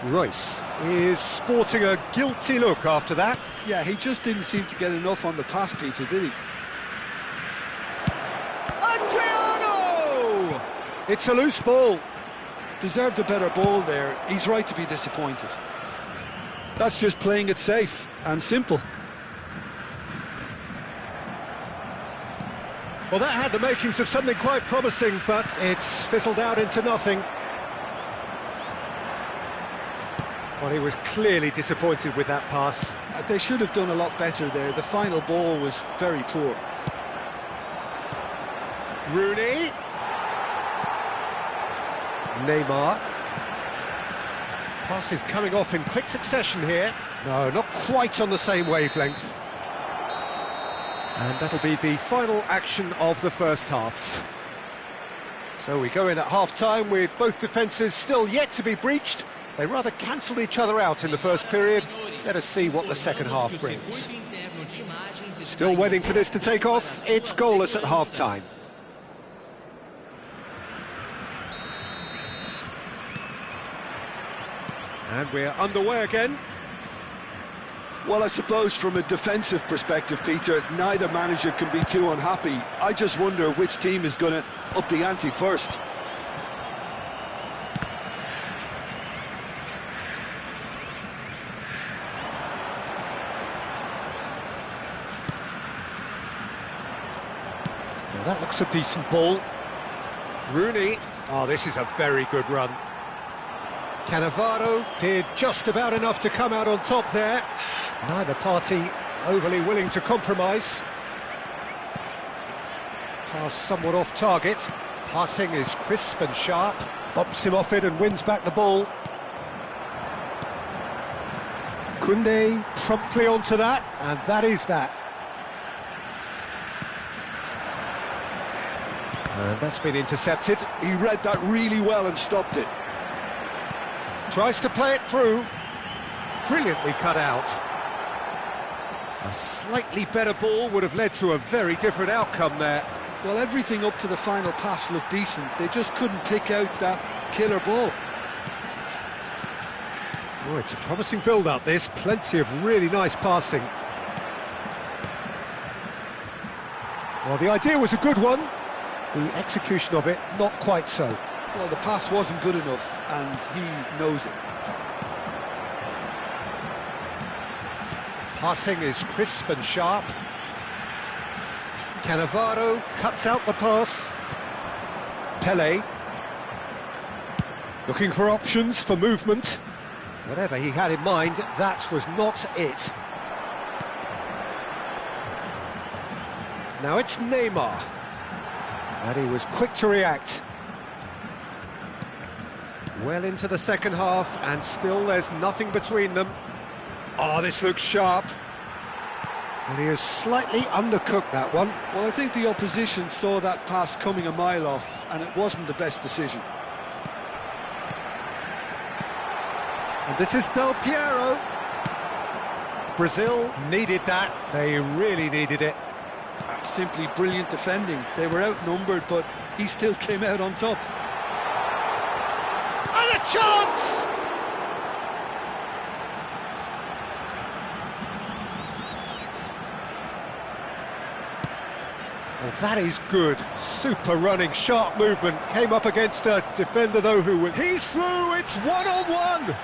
Royce is sporting a guilty look after that. Yeah, he just didn't seem to get enough on the pass, Peter, did he? Adriano! It's a loose ball. Deserved a better ball there. He's right to be disappointed. That's just playing it safe and simple. Well, that had the makings of something quite promising, but it's fizzled out into nothing. Well, he was clearly disappointed with that pass. They should have done a lot better there. The final ball was very poor. Rooney. Neymar. Pass is coming off in quick succession here. No, not quite on the same wavelength. And that'll be the final action of the first half. So we go in at half-time with both defences still yet to be breached. They rather cancelled each other out in the first period. Let us see what the second half brings. Still waiting for this to take off. It's goalless at half-time. And we're underway again. Well, I suppose from a defensive perspective, Peter, neither manager can be too unhappy. I just wonder which team is going to up the ante first. Now that looks a decent ball. Rooney. Oh, this is a very good run. Cannavaro did just about enough to come out on top there. Neither party overly willing to compromise. Pass somewhat off target. Passing is crisp and sharp. Bumps him off it and wins back the ball. Koundé promptly onto that, and that is that. And that's been intercepted. He read that really well and stopped it. Tries to play it through. Brilliantly cut out. A slightly better ball would have led to a very different outcome there. Well, everything up to the final pass looked decent. They just couldn't pick out that killer ball. Oh, it's a promising build-up, this. Plenty of really nice passing. Well, the idea was a good one. The execution of it, not quite so. Well, the pass wasn't good enough, and he knows it. Passing is crisp and sharp. Cannavaro cuts out the pass. Pelé. Looking for options for movement. Whatever he had in mind, that was not it. Now it's Neymar. And he was quick to react. Well into the second half, and still there's nothing between them. Oh, this looks sharp. And he has slightly undercooked that one. Well, I think the opposition saw that pass coming a mile off, and it wasn't the best decision. And this is Del Piero. Brazil needed that. They really needed it. That's simply brilliant defending. They were outnumbered, but he still came out on top. And a chance! Well, that is good. Super running, sharp movement. Came up against a defender, though, who was... He's through! It's one-on-one!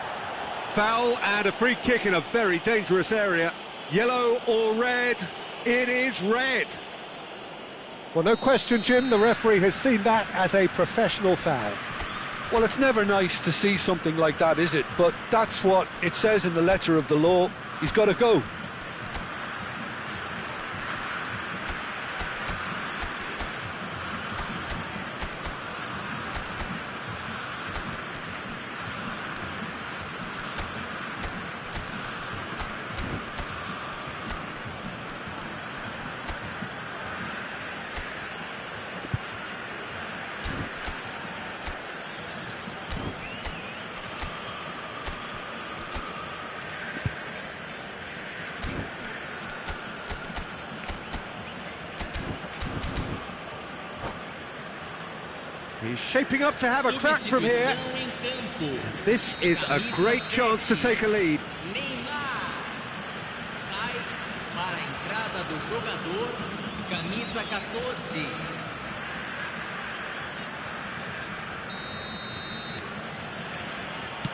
Foul and a free kick in a very dangerous area. Yellow or red? It is red. Well, no question, Jim, the referee has seen that as a professional foul. Well, it's never nice to see something like that, is it? But that's what it says in the letter of the law. He's got to go. He's shaping up to have a crack from here. This is a great chance to take a lead. Neymar sai para a entrada do jogador, camisa 14.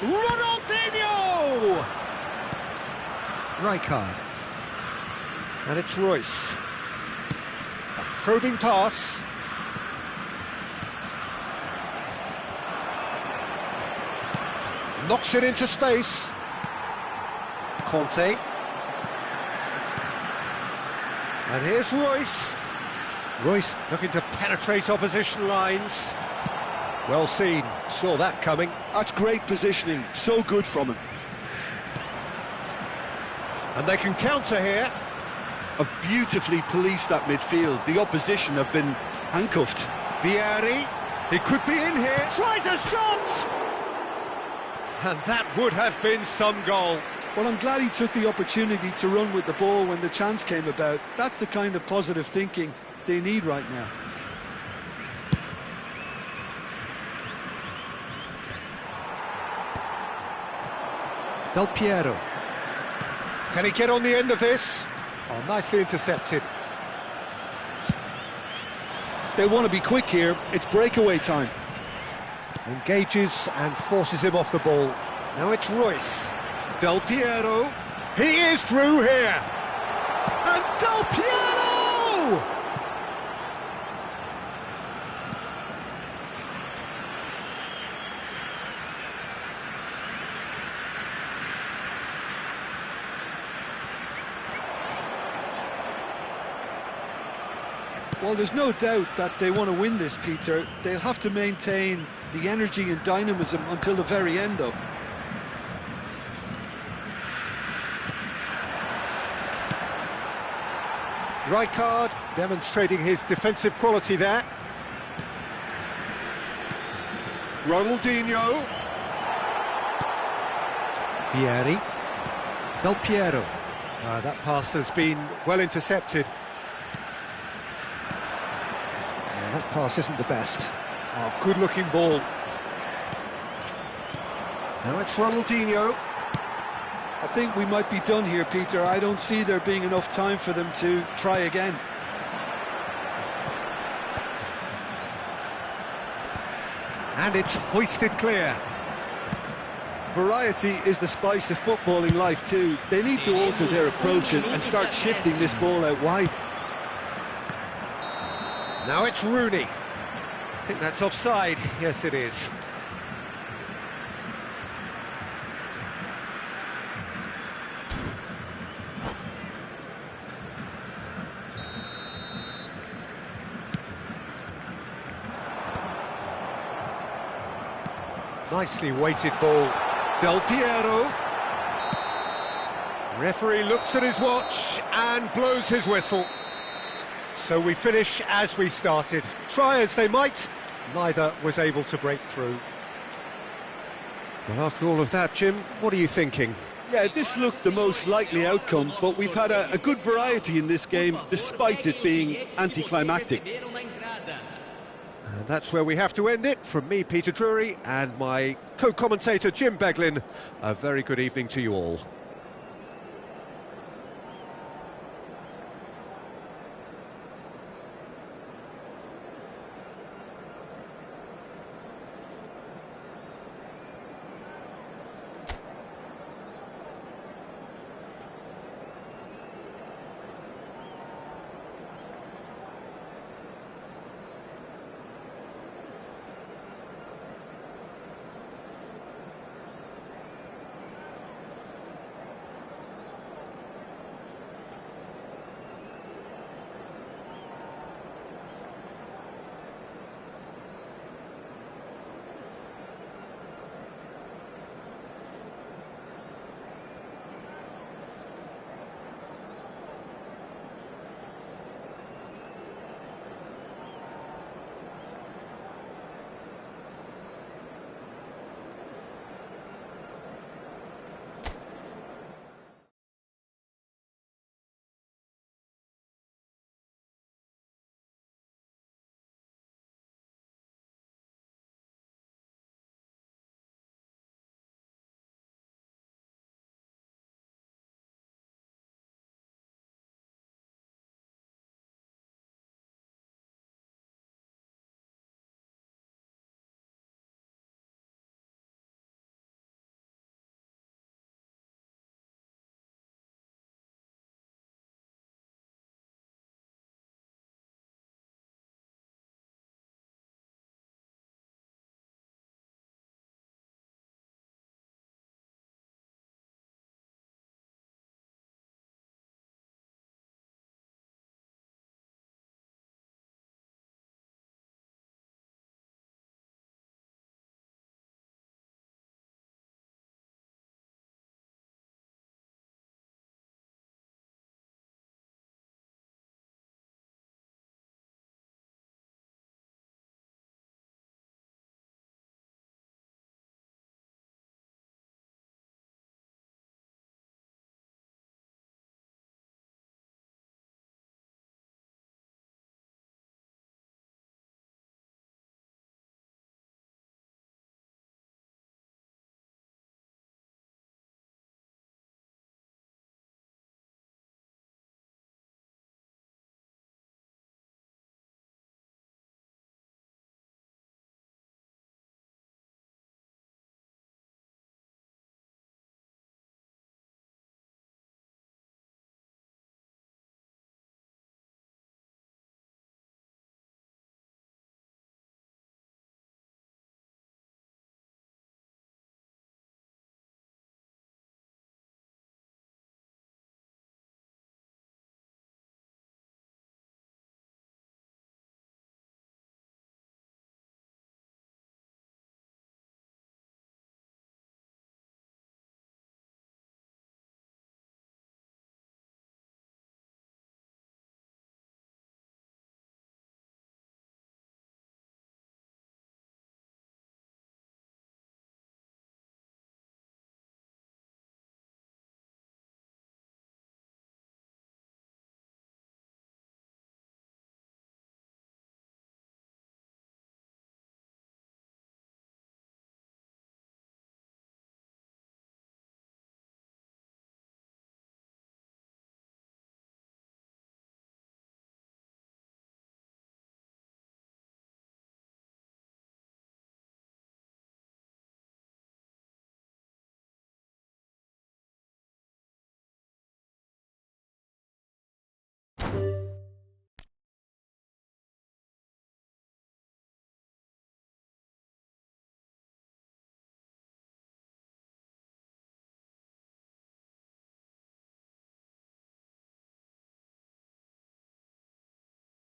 Ronaldinho! Rijkaard. And it's Royce. A probing pass. Knocks it into space. Conte. And here's Royce. Royce looking to penetrate opposition lines. Well seen, saw that coming. That's great positioning, so good from him. And they can counter here. Have beautifully policed that midfield. The opposition have been handcuffed. Vieri, he could be in here. Tries a shot! And that would have been some goal. Well, I'm glad he took the opportunity to run with the ball when the chance came about. That's the kind of positive thinking they need right now. Del Piero. Can he get on the end of this? Oh, nicely intercepted. They want to be quick here. It's breakaway time. Engages and forces him off the ball. Now it's Royce. Del Piero. He is through here. And Del Piero! Well, there's no doubt that they want to win this, Peter. They'll have to maintain the energy and dynamism until the very end, though. Rijkaard demonstrating his defensive quality there. Ronaldinho. Vieri. Del Piero. That pass has been well intercepted. That pass isn't the best. Oh, good-looking ball. Now it's Ronaldinho. I think we might be done here, Peter. I don't see there being enough time for them to try again. And it's hoisted clear. Variety is the spice of footballing life too. They need to alter their approach and start shifting this ball out wide. Now it's Rooney. I think that's offside. Yes, it is. Nicely weighted ball. Del Piero. Referee looks at his watch and blows his whistle. So we finish as we started. Try as they might, neither was able to break through. Well, after all of that, Jim, what are you thinking? Yeah, this looked the most likely outcome, but we've had a good variety in this game, despite it being anticlimactic. And that's where we have to end it. From me, Peter Drury, and my co-commentator, Jim Beglin, a very good evening to you all.